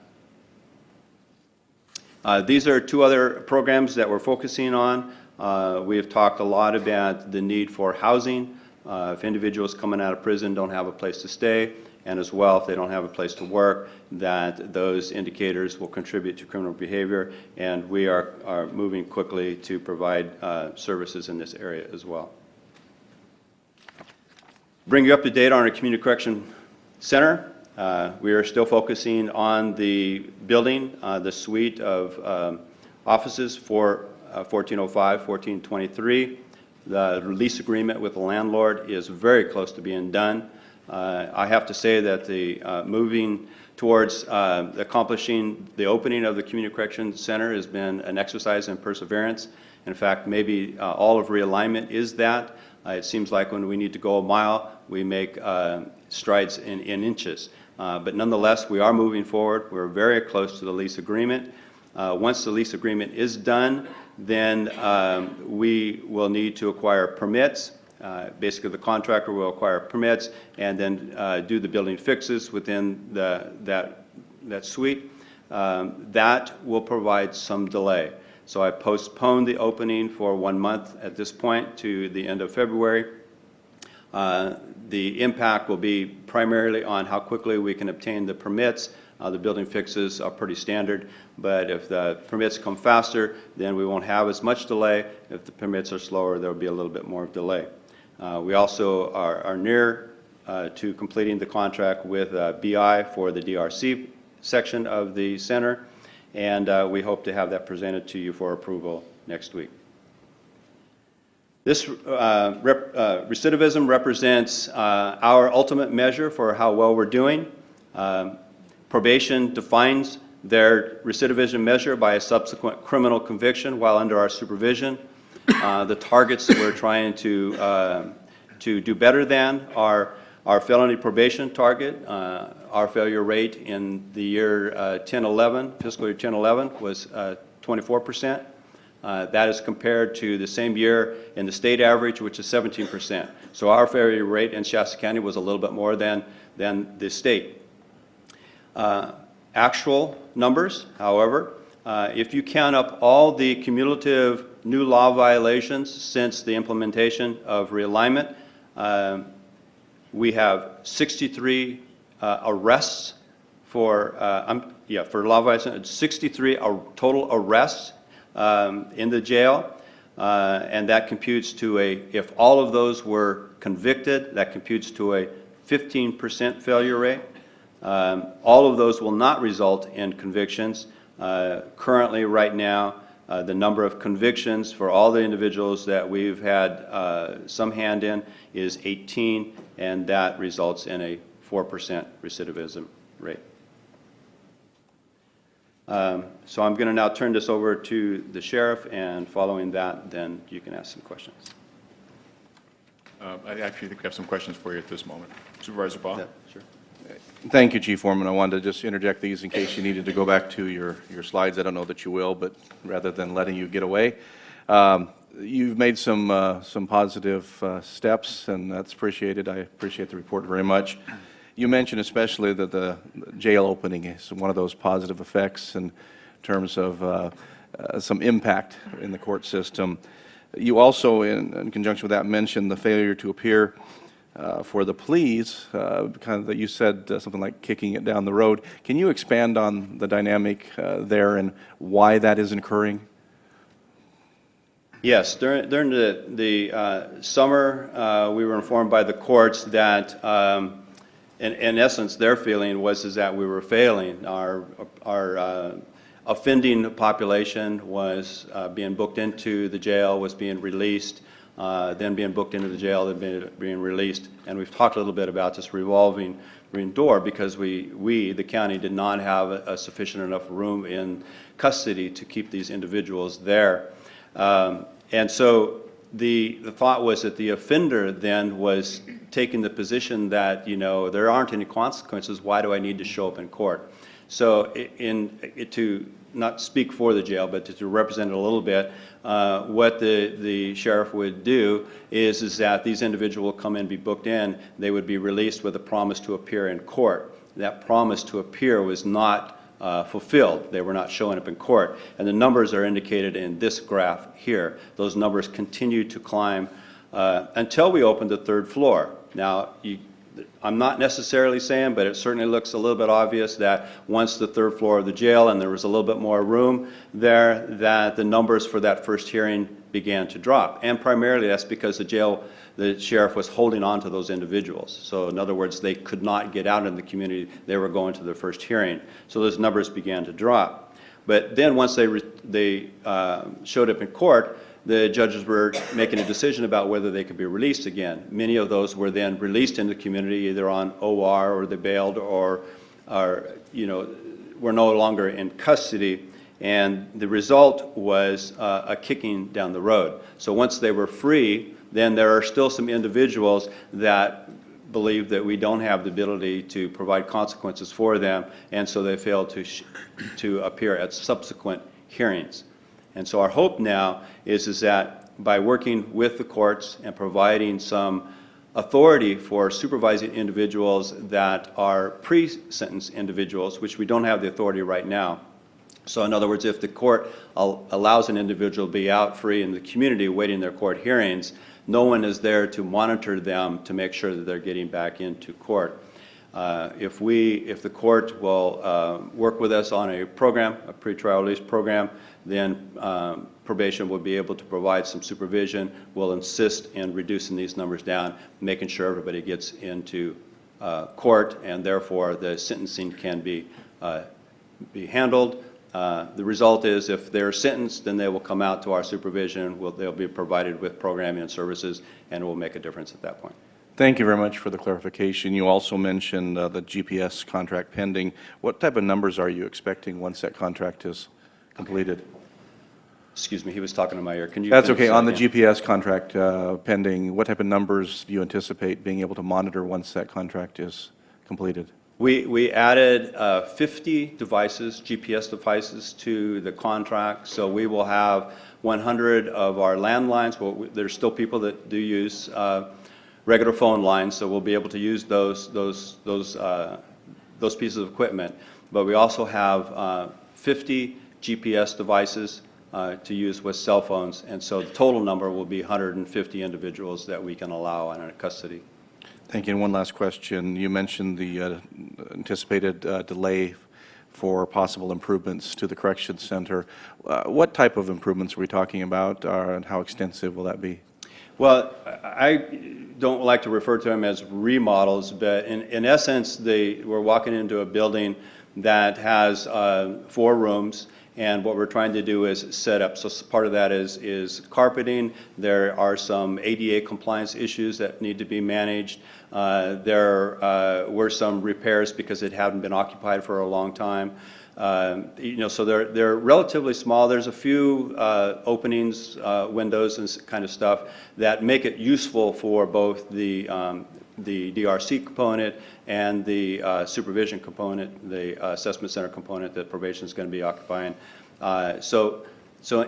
These are two other programs that we're focusing on. We have talked a lot about the need for housing. If individuals coming out of prison don't have a place to stay, and as well if they don't have a place to work, that those indicators will contribute to criminal behavior, and we are moving quickly to provide services in this area as well. Bring you up to date on our Community Correction Center. We are still focusing on the building, the suite of offices for 1405, 1423. The lease agreement with the landlord is very close to being done. I have to say that the moving towards accomplishing the opening of the Community Correction Center has been an exercise in perseverance. In fact, maybe all of realignment is that. It seems like when we need to go a mile, we make strides in inches. But nonetheless, we are moving forward. We're very close to the lease agreement. Once the lease agreement is done, then we will need to acquire permits. Basically, the contractor will acquire permits and then do the building fixes within that suite. That will provide some delay. So I postponed the opening for 1 month at this point to the end of February. The impact will be primarily on how quickly we can obtain the permits. The building fixes are pretty standard, but if the permits come faster, then we won't have as much delay. If the permits are slower, there will be a little bit more delay. We also are near to completing the contract with BI for the DRC section of the center, and we hope to have that presented to you for approval next week. This recidivism represents our ultimate measure for how well we're doing. Probation defines their recidivism measure by a subsequent criminal conviction while under our supervision. The targets that we're trying to do better than are our felony probation target. Our failure rate in the year 10-11, fiscal year 10-11, was 24%. That is compared to the same year in the state average, which is 17%. So our failure rate in Shasta County was a little bit more than the state. Actual numbers, however, if you count up all the cumulative new law violations since the implementation of realignment, we have 63 arrests for law violations, 63 total arrests in the jail, and that computes to if all of those were convicted, that computes to a 15% failure rate. All of those will not result in convictions. Currently, right now, the number of convictions for all the individuals that we've had some hand in is 18, and that results in a 4% recidivism rate. So I'm going to now turn this over to the sheriff, and following that, then you can ask some questions. I actually think we have some questions for you at this moment. Supervisor Baugh? Yeah, sure. Thank you, Chief Foreman. I wanted to just interject these in case you needed to go back to your slides. I don't know that you will, but rather than letting you get away, you've made some positive steps, and that's appreciated. I appreciate the report very much. You mentioned especially that the jail opening is one of those positive effects in terms of some impact in the court system. You also, in conjunction with that, mentioned the failure to appear for the pleas, kind of that you said something like kicking it down the road. Can you expand on the dynamic there and why that is occurring? Yes, during the summer, we were informed by the courts that, in essence, their feeling was that we were failing. Our offending population was being booked into the jail, was being released, then being booked into the jail, then being released. And we've talked a little bit about this revolving door because we, the county, did not have a sufficient enough room in custody to keep these individuals there. And so the thought was that the offender then was taking the position that, there aren't any consequences, why do I need to show up in court? So to not speak for the jail, but to represent it a little bit, what the sheriff would do is that these individuals will come in, be booked in, they would be released with a promise to appear in court. That promise to appear was not fulfilled. They were not showing up in court. And the numbers are indicated in this graph here. Those numbers continue to climb until we opened the third floor. Now, I'm not necessarily saying, but it certainly looks a little bit obvious that once the third floor of the jail and there was a little bit more room there, that the numbers for that first hearing began to drop. And primarily that's because the sheriff was holding on to those individuals. So in other words, they could not get out in the community. They were going to their first hearing. So those numbers began to drop. But then once they showed up in court, the judges were making a decision about whether they could be released again. Many of those were then released in the community, either on OR or they bailed or were no longer in custody. And the result was a kicking down the road. So once they were free, then there are still some individuals that believe that we don't have the ability to provide consequences for them, and so they fail to appear at subsequent hearings. And so our hope now is that by working with the courts and providing some authority for supervising individuals that are pre-sentence individuals, which we don't have the authority right now, So in other words, if the court allows an individual to be out free in the community awaiting their court hearings, no one is there to monitor them to make sure that they're getting back into court. If the court will work with us on a program, a pretrial release program, then probation will be able to provide some supervision. We'll insist in reducing these numbers down, making sure everybody gets into court, and therefore the sentencing can be handled. The result is if they're sentenced, then they will come out to our supervision. They'll be provided with programming and services, and it will make a difference at that point. Thank you very much for the clarification. You also mentioned the GPS contract pending. What type of numbers are you expecting once that contract is completed? Excuse me, he was talking to my ear. Can you? That's finish okay. that On the again? GPS contract pending, what type of numbers do you anticipate being able to monitor once that contract is completed? We added 50 devices, GPS devices, to the contract, so we will have 100 of our landlines. Well, there's still people that do use regular phone lines, so we'll be able to use those pieces of equipment. But we also have 50 GPS devices to use with cell phones, and so the total number will be 150 individuals that we can allow in our custody. Thank you. And one last question. You mentioned the anticipated delay for possible improvements to the corrections center. What type of improvements are we talking about, and how extensive will that be? Well, I don't like to refer to them as remodels, but in essence, we're walking into a building that has 4 rooms, and what we're trying to do is set up. So part of that is carpeting. There are some ADA compliance issues that need to be managed. There were some repairs because it hadn't been occupied for a long time. So they're relatively small. There's a few openings, windows, and kind of stuff that make it useful for both the DRC component and the supervision component, the assessment center component that probation is going to be occupying. So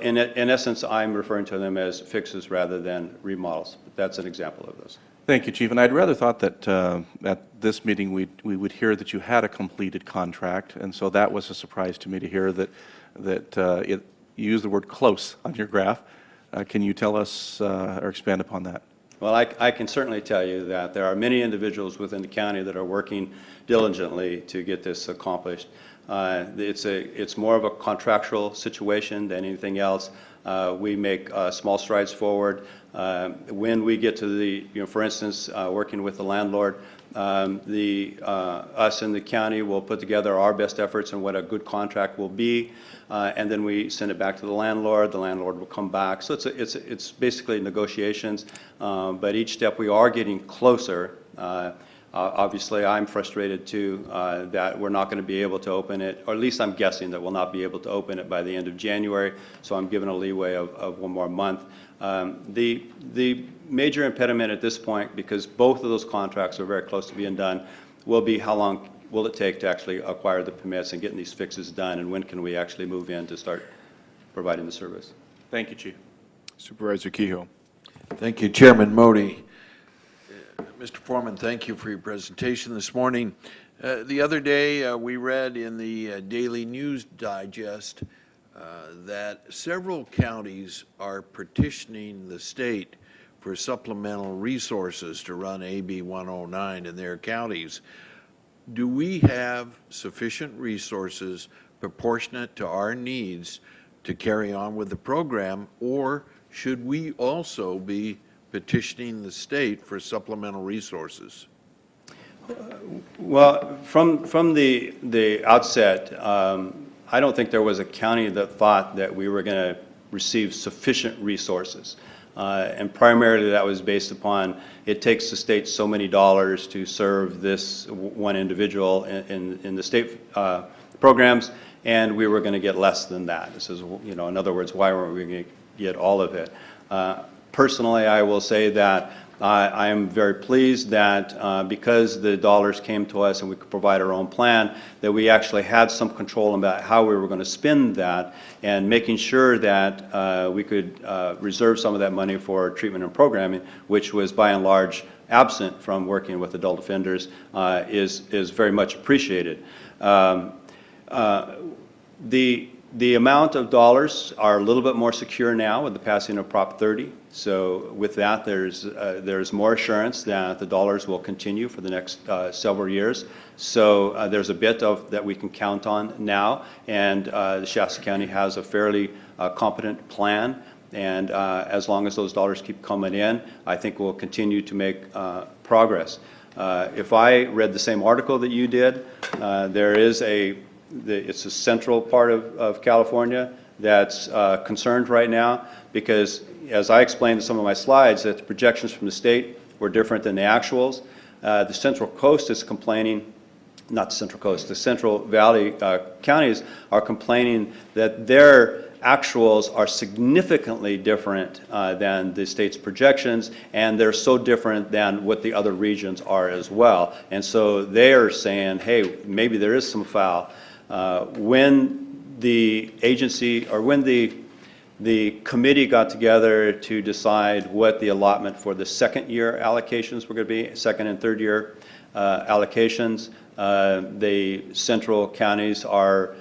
in essence, I'm referring to them as fixes rather than remodels. But that's an example of those. Thank you, Chief. And I'd rather thought that at this meeting we would hear that you had a completed contract, and so that was a surprise to me to hear that you used the word close on your graph. Can you tell us or expand upon that? Well, I can certainly tell you that there are many individuals within the county that are working diligently to get this accomplished. It's more of a contractual situation than anything else. We make small strides forward. When we get to for instance, working with the landlord, us in the county will put together our best efforts on what a good contract will be, and then we send it back to the landlord. The landlord will come back. So it's basically negotiations, but each step we are getting closer. Obviously, I'm frustrated too that we're not going to be able to open it, or at least I'm guessing that we'll not be able to open it by the end of January, so I'm given a leeway of 1 more month. The major impediment at this point, because both of those contracts are very close to being done, will be how long will it take to actually acquire the permits and getting these fixes done, and when can we actually move in to start providing the service. Thank you, Chief. Supervisor Kehoe. Thank you, Chairman Modi. Mr. Foreman, thank you for your presentation this morning. The other day, we read in the Daily News Digest that several counties are petitioning the state for supplemental resources to run AB 109 in their counties. Do we have sufficient resources proportionate to our needs to carry on with the program, or should we also be petitioning the state for supplemental resources? Well, from the outset, I don't think there was a county that thought that we were going to receive sufficient resources. And primarily that was based upon it takes the state so many dollars to serve this one individual in the state programs, and we were going to get less than that. This is, in other words, why weren't we going to get all of it? Personally, I will say that I am very pleased that because the dollars came to us and we could provide our own plan, that we actually had some control about how we were going to spend that, and making sure that we could reserve some of that money for treatment and programming, which was by and large absent from working with adult offenders, is very much appreciated. The amount of dollars are a little bit more secure now with the passing of Prop 30. So with that, there's more assurance that the dollars will continue for the next several years. So there's a bit of that we can count on now, and the Shasta County has a fairly competent plan. And as long as those dollars keep coming in, I think we'll continue to make progress. If I read the same article that you did, there is it's a central part of California that's concerned right now because, as I explained in some of my slides, that the projections from the state were different than the actuals. The Central Coast is complaining, not the Central Coast, the Central Valley counties are complaining that their actuals are significantly different than the state's projections, and they're so different than what the other regions are as well. And so they are saying, hey, maybe there is some foul. When the agency, or when the committee got together to decide what the allotment for the second year allocations were going to be, second and third year allocations, the central counties are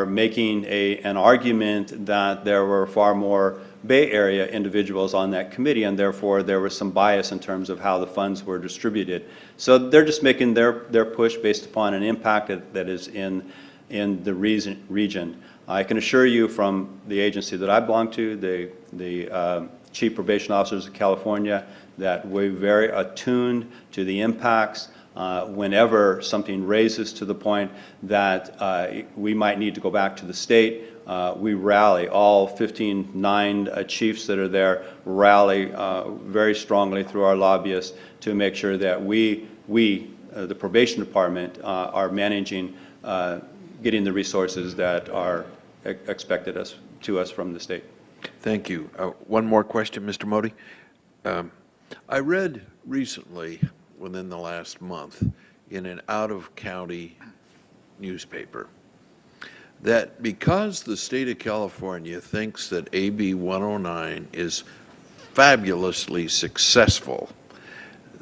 making an argument that there were far more Bay Area individuals on that committee, and therefore there was some bias in terms of how the funds were distributed. So they're just making their push based upon an impact that is in the region. I can assure you from the agency that I belong to, the Chief Probation Officers of California, that we're very attuned to the impacts. Whenever something raises to the point that we might need to go back to the state, we rally, all 9 chiefs that are there rally very strongly through our lobbyists to make sure that we the probation department, are managing getting the resources that are expected to us from the state. Thank you. One more question, Mr. Modi. I read recently, within the last month, in an out-of-county newspaper, that because the state of California thinks that AB 109 is fabulously successful,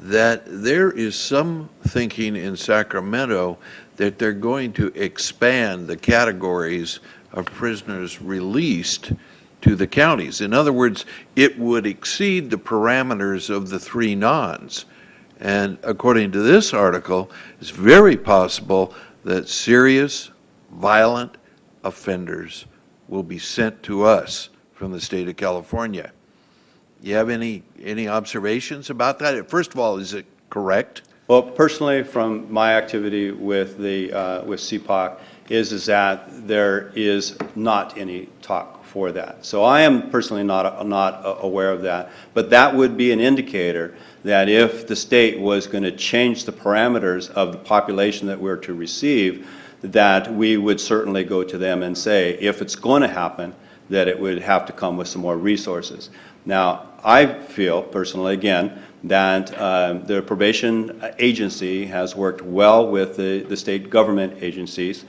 that there is some thinking in Sacramento that they're going to expand the categories of prisoners released to the counties. In other words, it would exceed the parameters of the 3 nons. And according to this article, it's very possible that serious, violent offenders will be sent to us from the state of California. You have any observations about that? First of all, is it correct? Well, personally, from my activity with with CPOC, is that there is not any talk for that. So I am personally not aware of that. But that would be an indicator that if the state was going to change the parameters of the population that we're to receive, that we would certainly go to them and say, if it's going to happen, that it would have to come with some more resources. Now, I feel personally, again, that the probation agency has worked well with the state government agencies,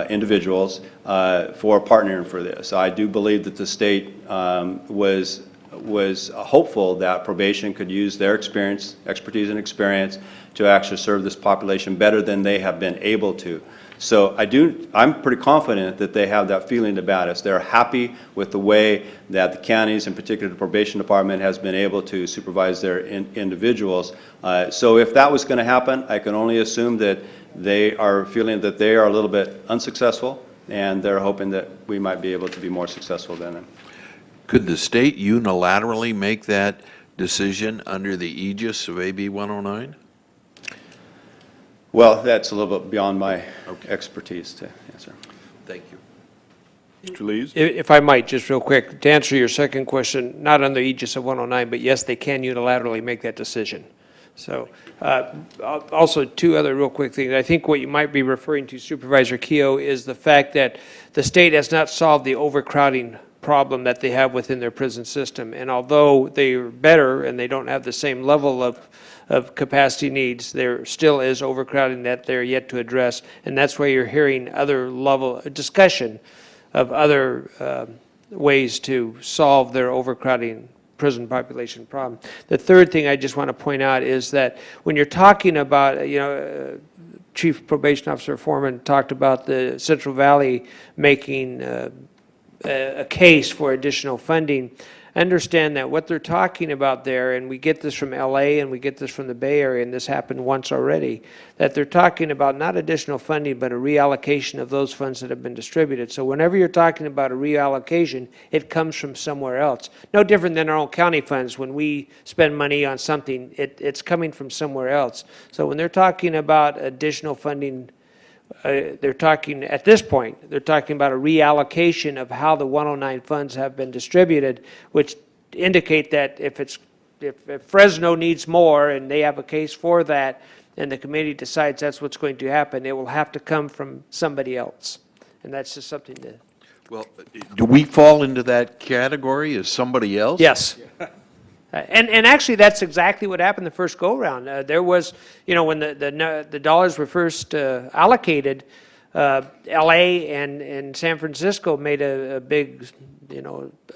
individuals, for partnering for this. I do believe that the state was hopeful that probation could use their expertise and experience to actually serve this population better than they have been able to. So I'm pretty confident that they have that feeling about us. They're happy with the way that the counties, in particular the probation department, has been able to supervise their individuals. So if that was going to happen, I can only assume that they are feeling that they are a little bit unsuccessful, and they're hoping that we might be able to be more successful than them. Could the state unilaterally make that decision under the aegis of AB 109? Well, that's a little bit beyond my expertise to answer. Thank you. Mr. Lees? If I might, just real quick, to answer your second question, not on the aegis of 109, but yes, they can unilaterally make that decision. So also 2 other real quick things. I think what you might be referring to, Supervisor Keogh, is the fact that the state has not solved the overcrowding problem that they have within their prison system. And although they are better and they don't have the same level of capacity needs, there still is overcrowding that they're yet to address. And that's why you're hearing other level discussion of other ways to solve their overcrowding prison population problem. The third thing I just want to point out is that when you're talking about, Chief Probation Officer Foreman talked about the Central Valley making a case for additional funding. Understand that what they're talking about there, and we get this from LA and we get this from the Bay Area, and this happened once already, that they're talking about not additional funding, but a reallocation of those funds that have been distributed. So whenever you're talking about a reallocation, it comes from somewhere else. No different than our own county funds. When we spend money on something, it's coming from somewhere else. So when they're talking about additional funding, they're talking, at this point, they're talking about a reallocation of how the 109 funds have been distributed, which indicate that if Fresno needs more and they have a case for that, and the committee decides that's what's going to happen, it will have to come from somebody else. And that's just something to... Well, do we fall into that category as somebody else? Yes. And actually, that's exactly what happened the first go-round. There was, when the dollars were first allocated, L.A. and San Francisco made a big,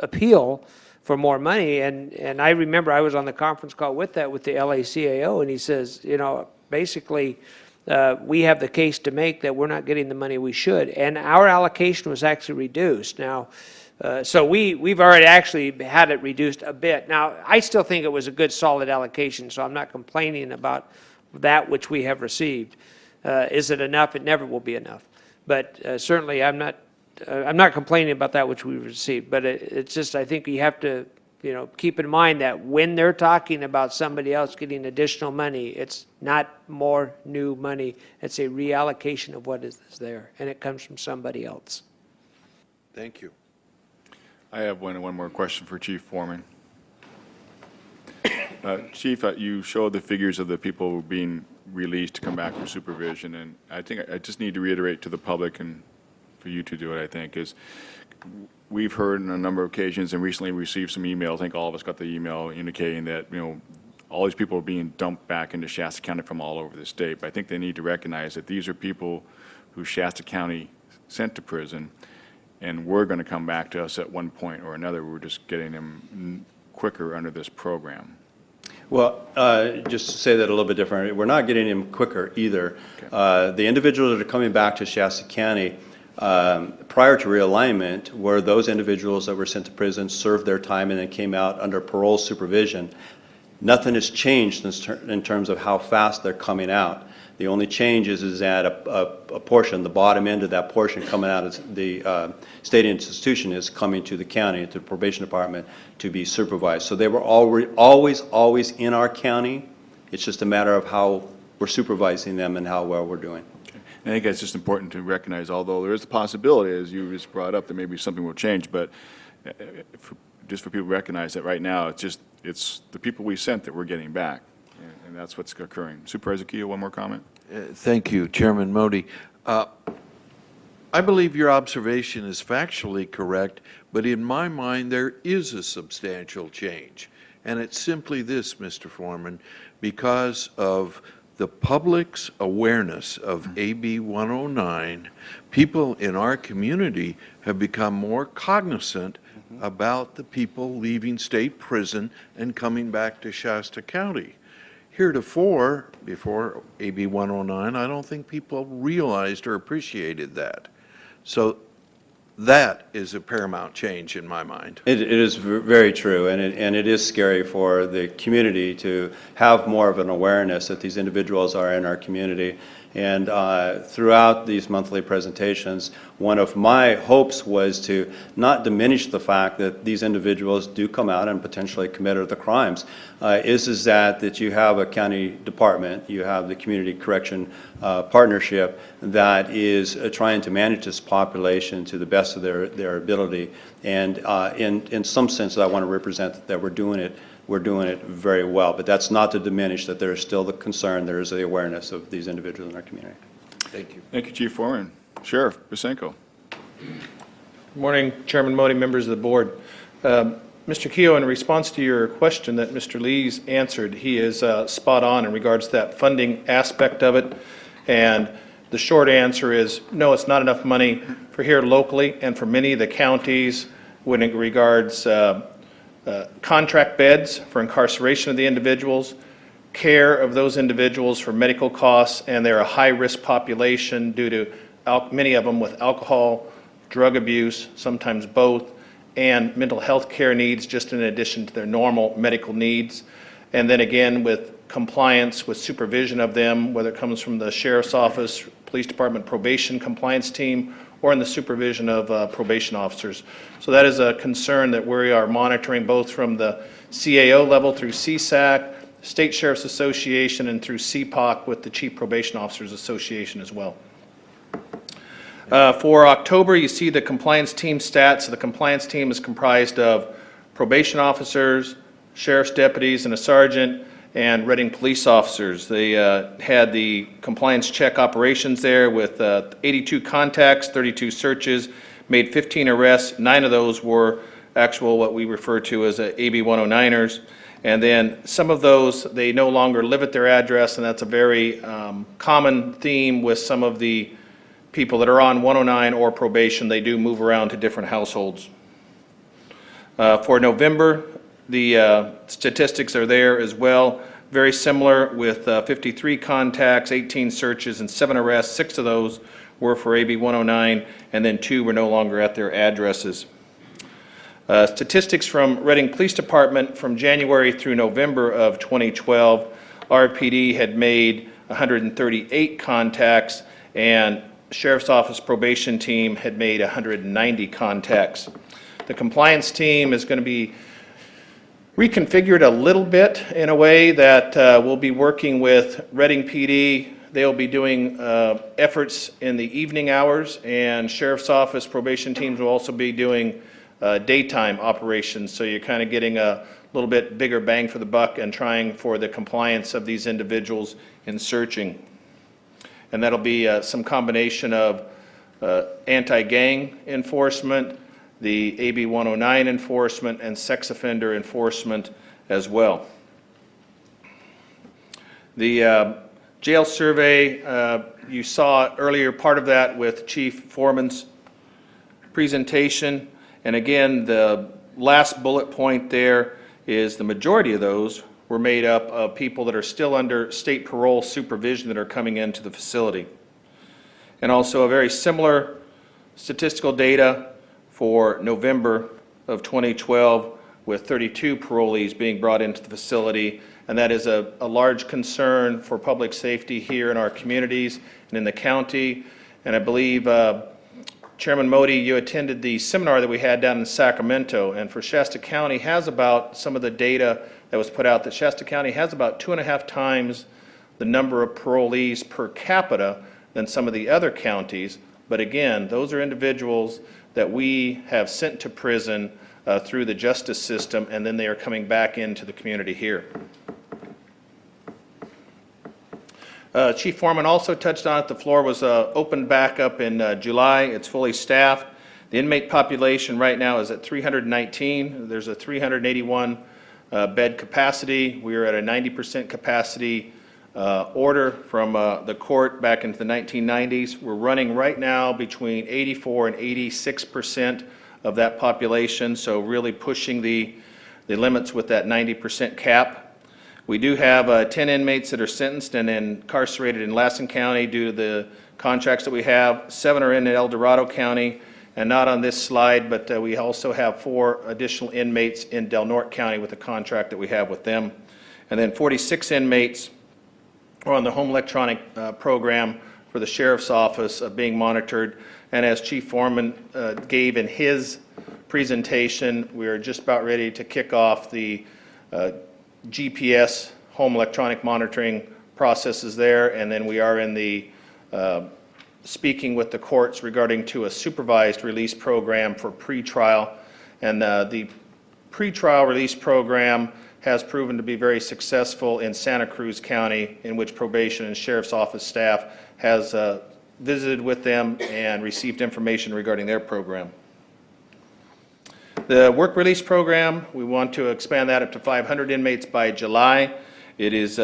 appeal for more money. And I remember I was on the conference call with the L.A. CAO, and he says, basically, we have the case to make that we're not getting the money we should. And our allocation was actually reduced. Now, so we've already actually had it reduced a bit. Now, I still think it was a good, solid allocation, so I'm not complaining about that which we have received. Is it enough? It never will be enough. But certainly, I'm not complaining about that which we've received. But it's just, I think you have to, keep in mind that when they're talking about somebody else getting additional money, it's not more new money. It's a reallocation of what is there, and it comes from somebody else. Thank you. I have one more question for Chief Foreman. Chief, you showed the figures of the people being released to come back from supervision, and I think I just need to reiterate to the public, and for you to do it, I think, is we've heard on a number of occasions and recently received some emails, I think all of us got the email indicating that, all these people are being dumped back into Shasta County from all over the state. But I think they need to recognize that these are people who Shasta County sent to prison, and we're going to come back to us at one point or another. We're just getting them quicker under this program. Well, just to say that a little bit different, we're not getting them quicker either. Okay. The individuals that are coming back to Shasta County prior to realignment were those individuals that were sent to prison, served their time, and then came out under parole supervision. Nothing has changed in terms of how fast they're coming out. The only change is that a portion, the bottom end of that portion coming out of the state institution is coming to the county, to the probation department, to be supervised. So they were always in our county. It's just a matter of how we're supervising them and how well we're doing. Okay. I think it's just important to recognize, although there is a possibility, as you just brought up, that maybe something will change, but just for people to recognize that right now, it's the people we sent that we're getting back. And that's what's occurring. Supervisor Keogh, one more comment? Thank you, Chairman Modi. I believe your observation is factually correct, but in my mind, there is a substantial change. And it's simply this, Mr. Foreman, because of the public's awareness of AB 109, people in our community have become more cognizant about the people leaving state prison and coming back to Shasta County. Heretofore, before AB 109, I don't think people realized or appreciated that. So that is a paramount change in my mind. It is very true, and it is scary for the community to have more of an awareness that these individuals are in our community. And throughout these monthly presentations, one of my hopes was to not diminish the fact that these individuals do come out and potentially commit other crimes. Is that you have a county department, you have the community correction partnership that is trying to manage this population to the best of their ability. And in some sense, I want to represent that we're doing it very well, but that's not to diminish that there is still the concern, there is the awareness of these individuals in our community. Thank you. Thank you, Chief Foreman. Sheriff Bosenko. Good morning, Chairman Modi, members of the board. Mr. Keogh, in response to your question that Mr. Lee's answered, he is spot on in regards to that funding aspect of it. And the short answer is no, it's not enough money for here locally and for many of the counties when it regards contract beds for incarceration of the individuals, care of those individuals for medical costs, and they're a high-risk population due to many of them with alcohol, drug abuse, sometimes both, and mental health care needs just in addition to their normal medical needs. And then again, with compliance with supervision of them, whether it comes from the Sheriff's Office, Police Department probation compliance team, or in the supervision of probation officers. So that is a concern that we are monitoring both from the CAO level through CSAC, State Sheriff's Association, and through CPOC with the Chief Probation Officers Association as well. For October, you see the compliance team stats. So the compliance team is comprised of probation officers, sheriff's deputies, and a sergeant, and Reading police officers. They had the compliance check operations there with 82 contacts, 32 searches, made 15 arrests. 9 of those were actual what we refer to as AB 109ers. And then some of those, they no longer live at their address, and that's a very common theme with some of the people that are on 109 or probation. They do move around to different households. For November, the statistics are there as well. Very similar with 53 contacts, 18 searches, and 7 arrests. 6 of those were for AB 109, and then 2 were no longer at their addresses. Statistics from Reading Police Department from January through November of 2012, RPD had made 138 contacts, and Sheriff's Office probation team had made 190 contacts. The compliance team is going to be reconfigured a little bit in a way that we'll be working with Reading PD. They'll be doing efforts in the evening hours, and Sheriff's Office probation teams will also be doing daytime operations. So you're kind of getting a little bit bigger bang for the buck and trying for the compliance of these individuals in searching. And that'll be some combination of anti-gang enforcement, the AB 109 enforcement, and sex offender enforcement as well. The jail survey, you saw earlier part of that with Chief Foreman's presentation. And again, the last bullet point there is the majority of those were made up of people that are still under state parole supervision that are coming into the facility. And also a very similar statistical data for November of 2012 with 32 parolees being brought into the facility. And that is a large concern for public safety here in our communities and in the county. And I believe Chairman Modi, you attended the seminar that we had down in Sacramento, and for Shasta County has about some of the data that was put out that Shasta County has about 2.5 times the number of parolees per capita than some of the other counties. But again, those are individuals that we have sent to prison through the justice system, and then they are coming back into the community here. Chief Foreman also touched on it. The floor was opened back up in July. It's fully staffed. The inmate population right now is at 319. There's a 381 bed capacity. We are at a 90% capacity order from the court back into the 1990s. We're running right now between 84 and 86% of that population, so really pushing the limits with that 90% cap. We do have 10 inmates that are sentenced and incarcerated in Lassen County due to the contracts that we have. 7 are in El Dorado County, and not on this slide, but we also have 4 additional inmates in Del Norte County with the contract that we have with them. And then 46 inmates are on the home electronic program for the Sheriff's Office being monitored. And as Chief Foreman gave in his presentation, we are just about ready to kick off the GPS home electronic monitoring processes there, and then we are in the speaking with the courts regarding to a supervised release program for pretrial. And the pretrial release program has proven to be very successful in Santa Cruz County, in which probation and Sheriff's Office staff has visited with them and received information regarding their program. The work release program, we want to expand that up to 500 inmates by July. It is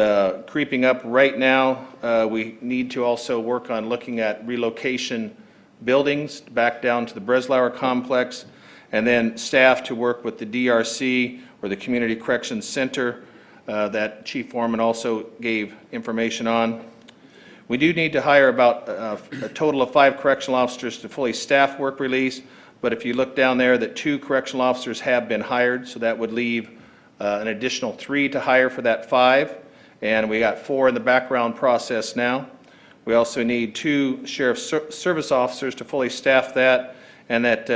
creeping up right now. We need to also work on looking at relocation buildings back down to the Breslauer complex, and then staff to work with the DRC or the Community Corrections Center that Chief Foreman also gave information on. We do need to hire about a total of 5 correctional officers to fully staff work release, but if you look down there, that 2 correctional officers have been hired, so that would leave an additional 3 to hire for that 5, and we got 4 in the background process now. We also need 2 sheriff's service officers to fully staff that, and that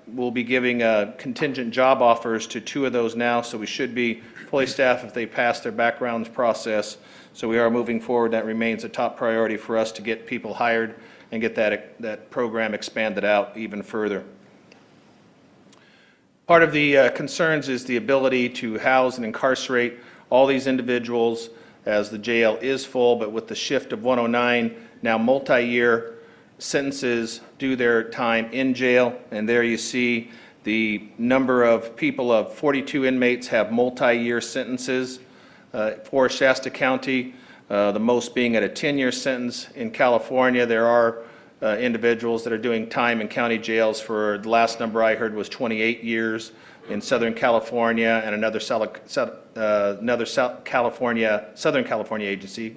we'll be giving contingent job offers to 2 of those now, so we should be fully staffed if they pass their backgrounds process. So we are moving forward. That remains a top priority for us to get people hired and get that program expanded out even further. Part of the concerns is the ability to house and incarcerate all these individuals as the jail is full, but with the shift of 109, now multi-year sentences do their time in jail, and there you see the number of people of 42 inmates have multi-year sentences for Shasta County, the most being at a 10-year sentence. In California, there are individuals that are doing time in county jails for, the last number I heard was 28 years in Southern California, and another Southern California agency,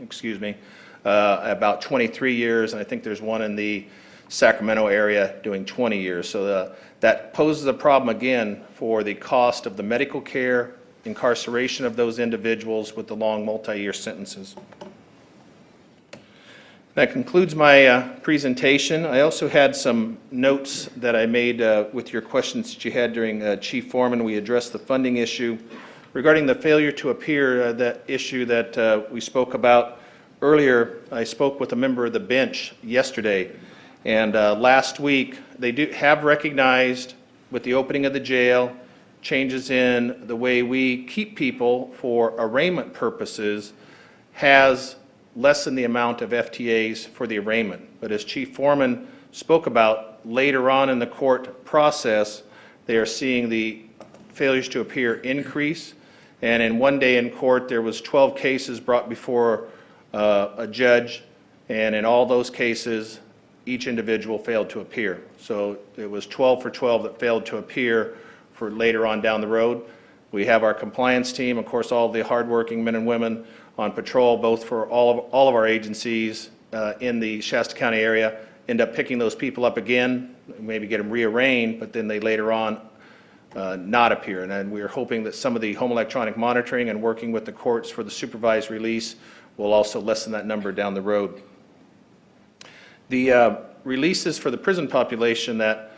about 23 years, and I think there's one in the Sacramento area doing 20 years. So that poses a problem again for the cost of the medical care, incarceration of those individuals with the long multi-year sentences. That concludes my presentation. I also had some notes that I made with your questions that you had during Chief Foreman. We addressed the funding issue. Regarding the failure to appear, that issue that we spoke about earlier, I spoke with a member of the bench yesterday, and last week they have recognized with the opening of the jail, changes in the way we keep people for arraignment purposes has lessened the amount of FTAs for the arraignment. But as Chief Foreman spoke about, later on in the court process, they are seeing the failures to appear increase. And in one day in court, there was 12 cases brought before a judge, and in all those cases, each individual failed to appear. So it was 12 for 12 that failed to appear for later on down the road. We have our compliance team, of course, all the hardworking men and women on patrol, both for all of our agencies in the Shasta County area, end up picking those people up again, maybe get them rearranged, but then they later on not appear. And then we're hoping that some of the home electronic monitoring and working with the courts for the supervised release will also lessen that number down the road. The releases for the prison population that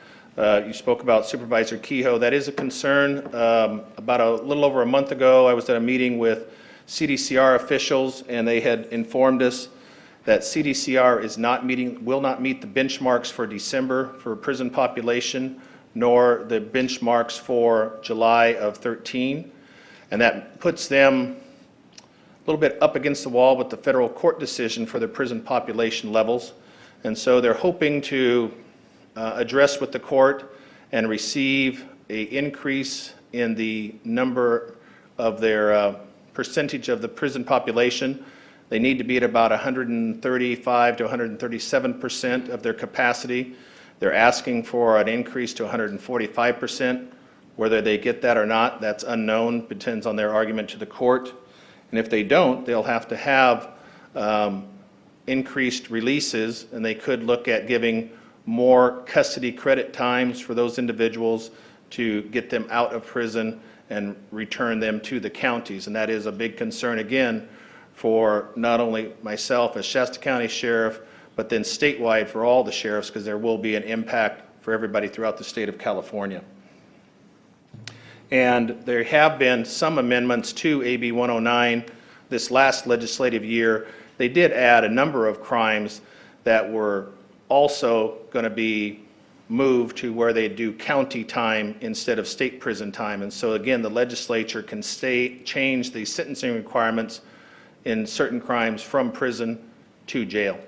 you spoke about, Supervisor Kehoe, that is a concern. About a little over a month ago, I was at a meeting with CDCR officials, and they had informed us that CDCR will not meet the benchmarks for December for prison population, nor the benchmarks for July of 13. And that puts them a little bit up against the wall with the federal court decision for their prison population levels. And so they're hoping to address with the court and receive an increase in the number of their percentage of the prison population. They need to be at about 135 to 137% of their capacity. They're asking for an increase to 145%. Whether they get that or not, that's unknown, depends on their argument to the court. And if they don't, they'll have to have increased releases, and they could look at giving more custody credit times for those individuals to get them out of prison and return them to the counties. And that is a big concern, again, for not only myself as Shasta County Sheriff, but then statewide for all the sheriffs, because there will be an impact for everybody throughout the state of California. And there have been some amendments to AB 109 this last legislative year. They did add a number of crimes that were also going to be moved to where they do county time instead of state prison time. And so again, the legislature can change the sentencing requirements in certain crimes from prison to jail.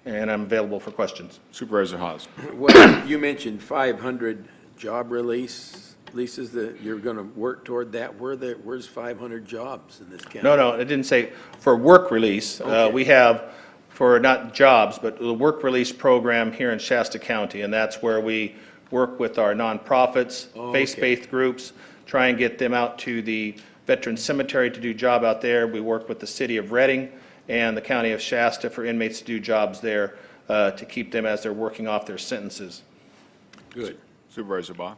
And I'm available for questions. Supervisor Haas. Well, you mentioned 500 job leases that you're going to work toward that. Where's 500 jobs in this county? No, it didn't say for work release. Okay. We have for not jobs, but the work release program here in Shasta County, and that's where we work with our nonprofits, faith-based groups, try and get them out to the Veteran Cemetery to do job out there. We work with the city of Reading and the county of Shasta for inmates to do jobs there to keep them as they're working off their sentences. Good. Supervisor Baugh.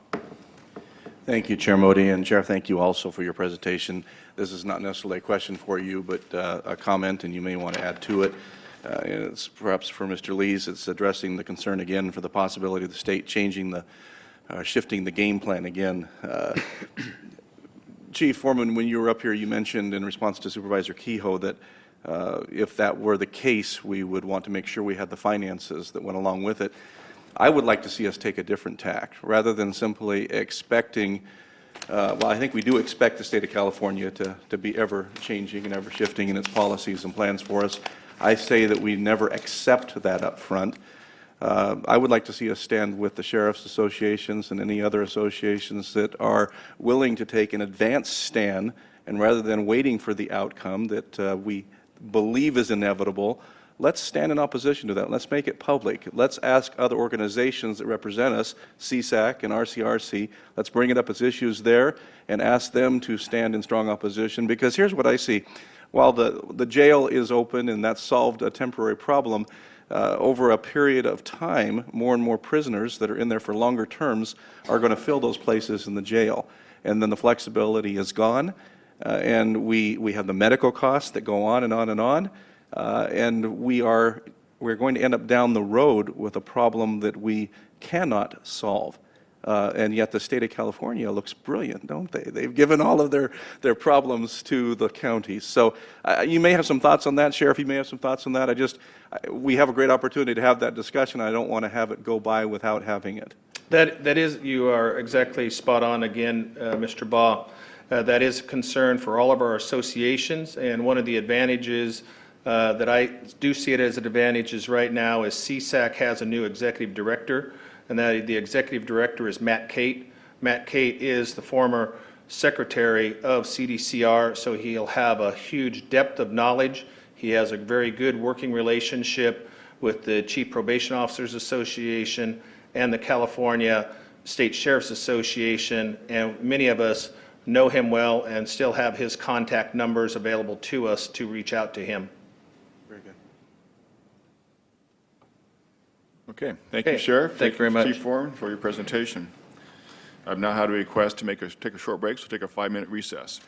Thank you, Chair Modi, and Sheriff, thank you also for your presentation. This is not necessarily a question for you, but a comment, and you may want to add to it. It's perhaps for Mr. Lees. It's addressing the concern again for the possibility of the state changing the, shifting the game plan again. Chief Foreman, when you were up here, you mentioned in response to Supervisor Kehoe that if that were the case, we would want to make sure we had the finances that went along with it. I would like to see us take a different tack, rather than simply expecting, well, I think we do expect the state of California to be ever changing and ever shifting in its policies and plans for us. I say that we never accept that up front. I would like to see us stand with the sheriff's associations and any other associations that are willing to take an advanced stand, and rather than waiting for the outcome that we believe is inevitable, let's stand in opposition to that. Let's make it public. Let's ask other organizations that represent us, CSAC and RCRC, let's bring it up as issues there and ask them to stand in strong opposition, because here's what I see. While the jail is open and that's solved a temporary problem, over a period of time, more and more prisoners that are in there for longer terms are going to fill those places in the jail. And then the flexibility is gone, and we have the medical costs that go on and on and on. And we're going to end up down the road with a problem that we cannot solve. And yet the state of California looks brilliant, don't they? They've given all of their problems to the counties. So you may have some thoughts on that, Sheriff. You may have some thoughts on that. We have a great opportunity to have that discussion. I don't want to have it go by without having it. That is, you are exactly spot on again, Mr. Baugh. That is a concern for all of our associations, and one of the advantages that I do see it as an advantage is right now is CSAC has a new executive director, and that the executive director is Matt Cate. Matt Cate is the former secretary of CDCR, so he'll have a huge depth of knowledge. He has a very good working relationship with the Chief Probation Officers Association and the California State Sheriff's Association, and many of us know him well and still have his contact numbers available to us to reach out to him. Very good. Okay. Thank you, Sheriff. Thank you very much. Chief Foreman, for your presentation. I've now had a request to take a short break, so take a 5-minute recess.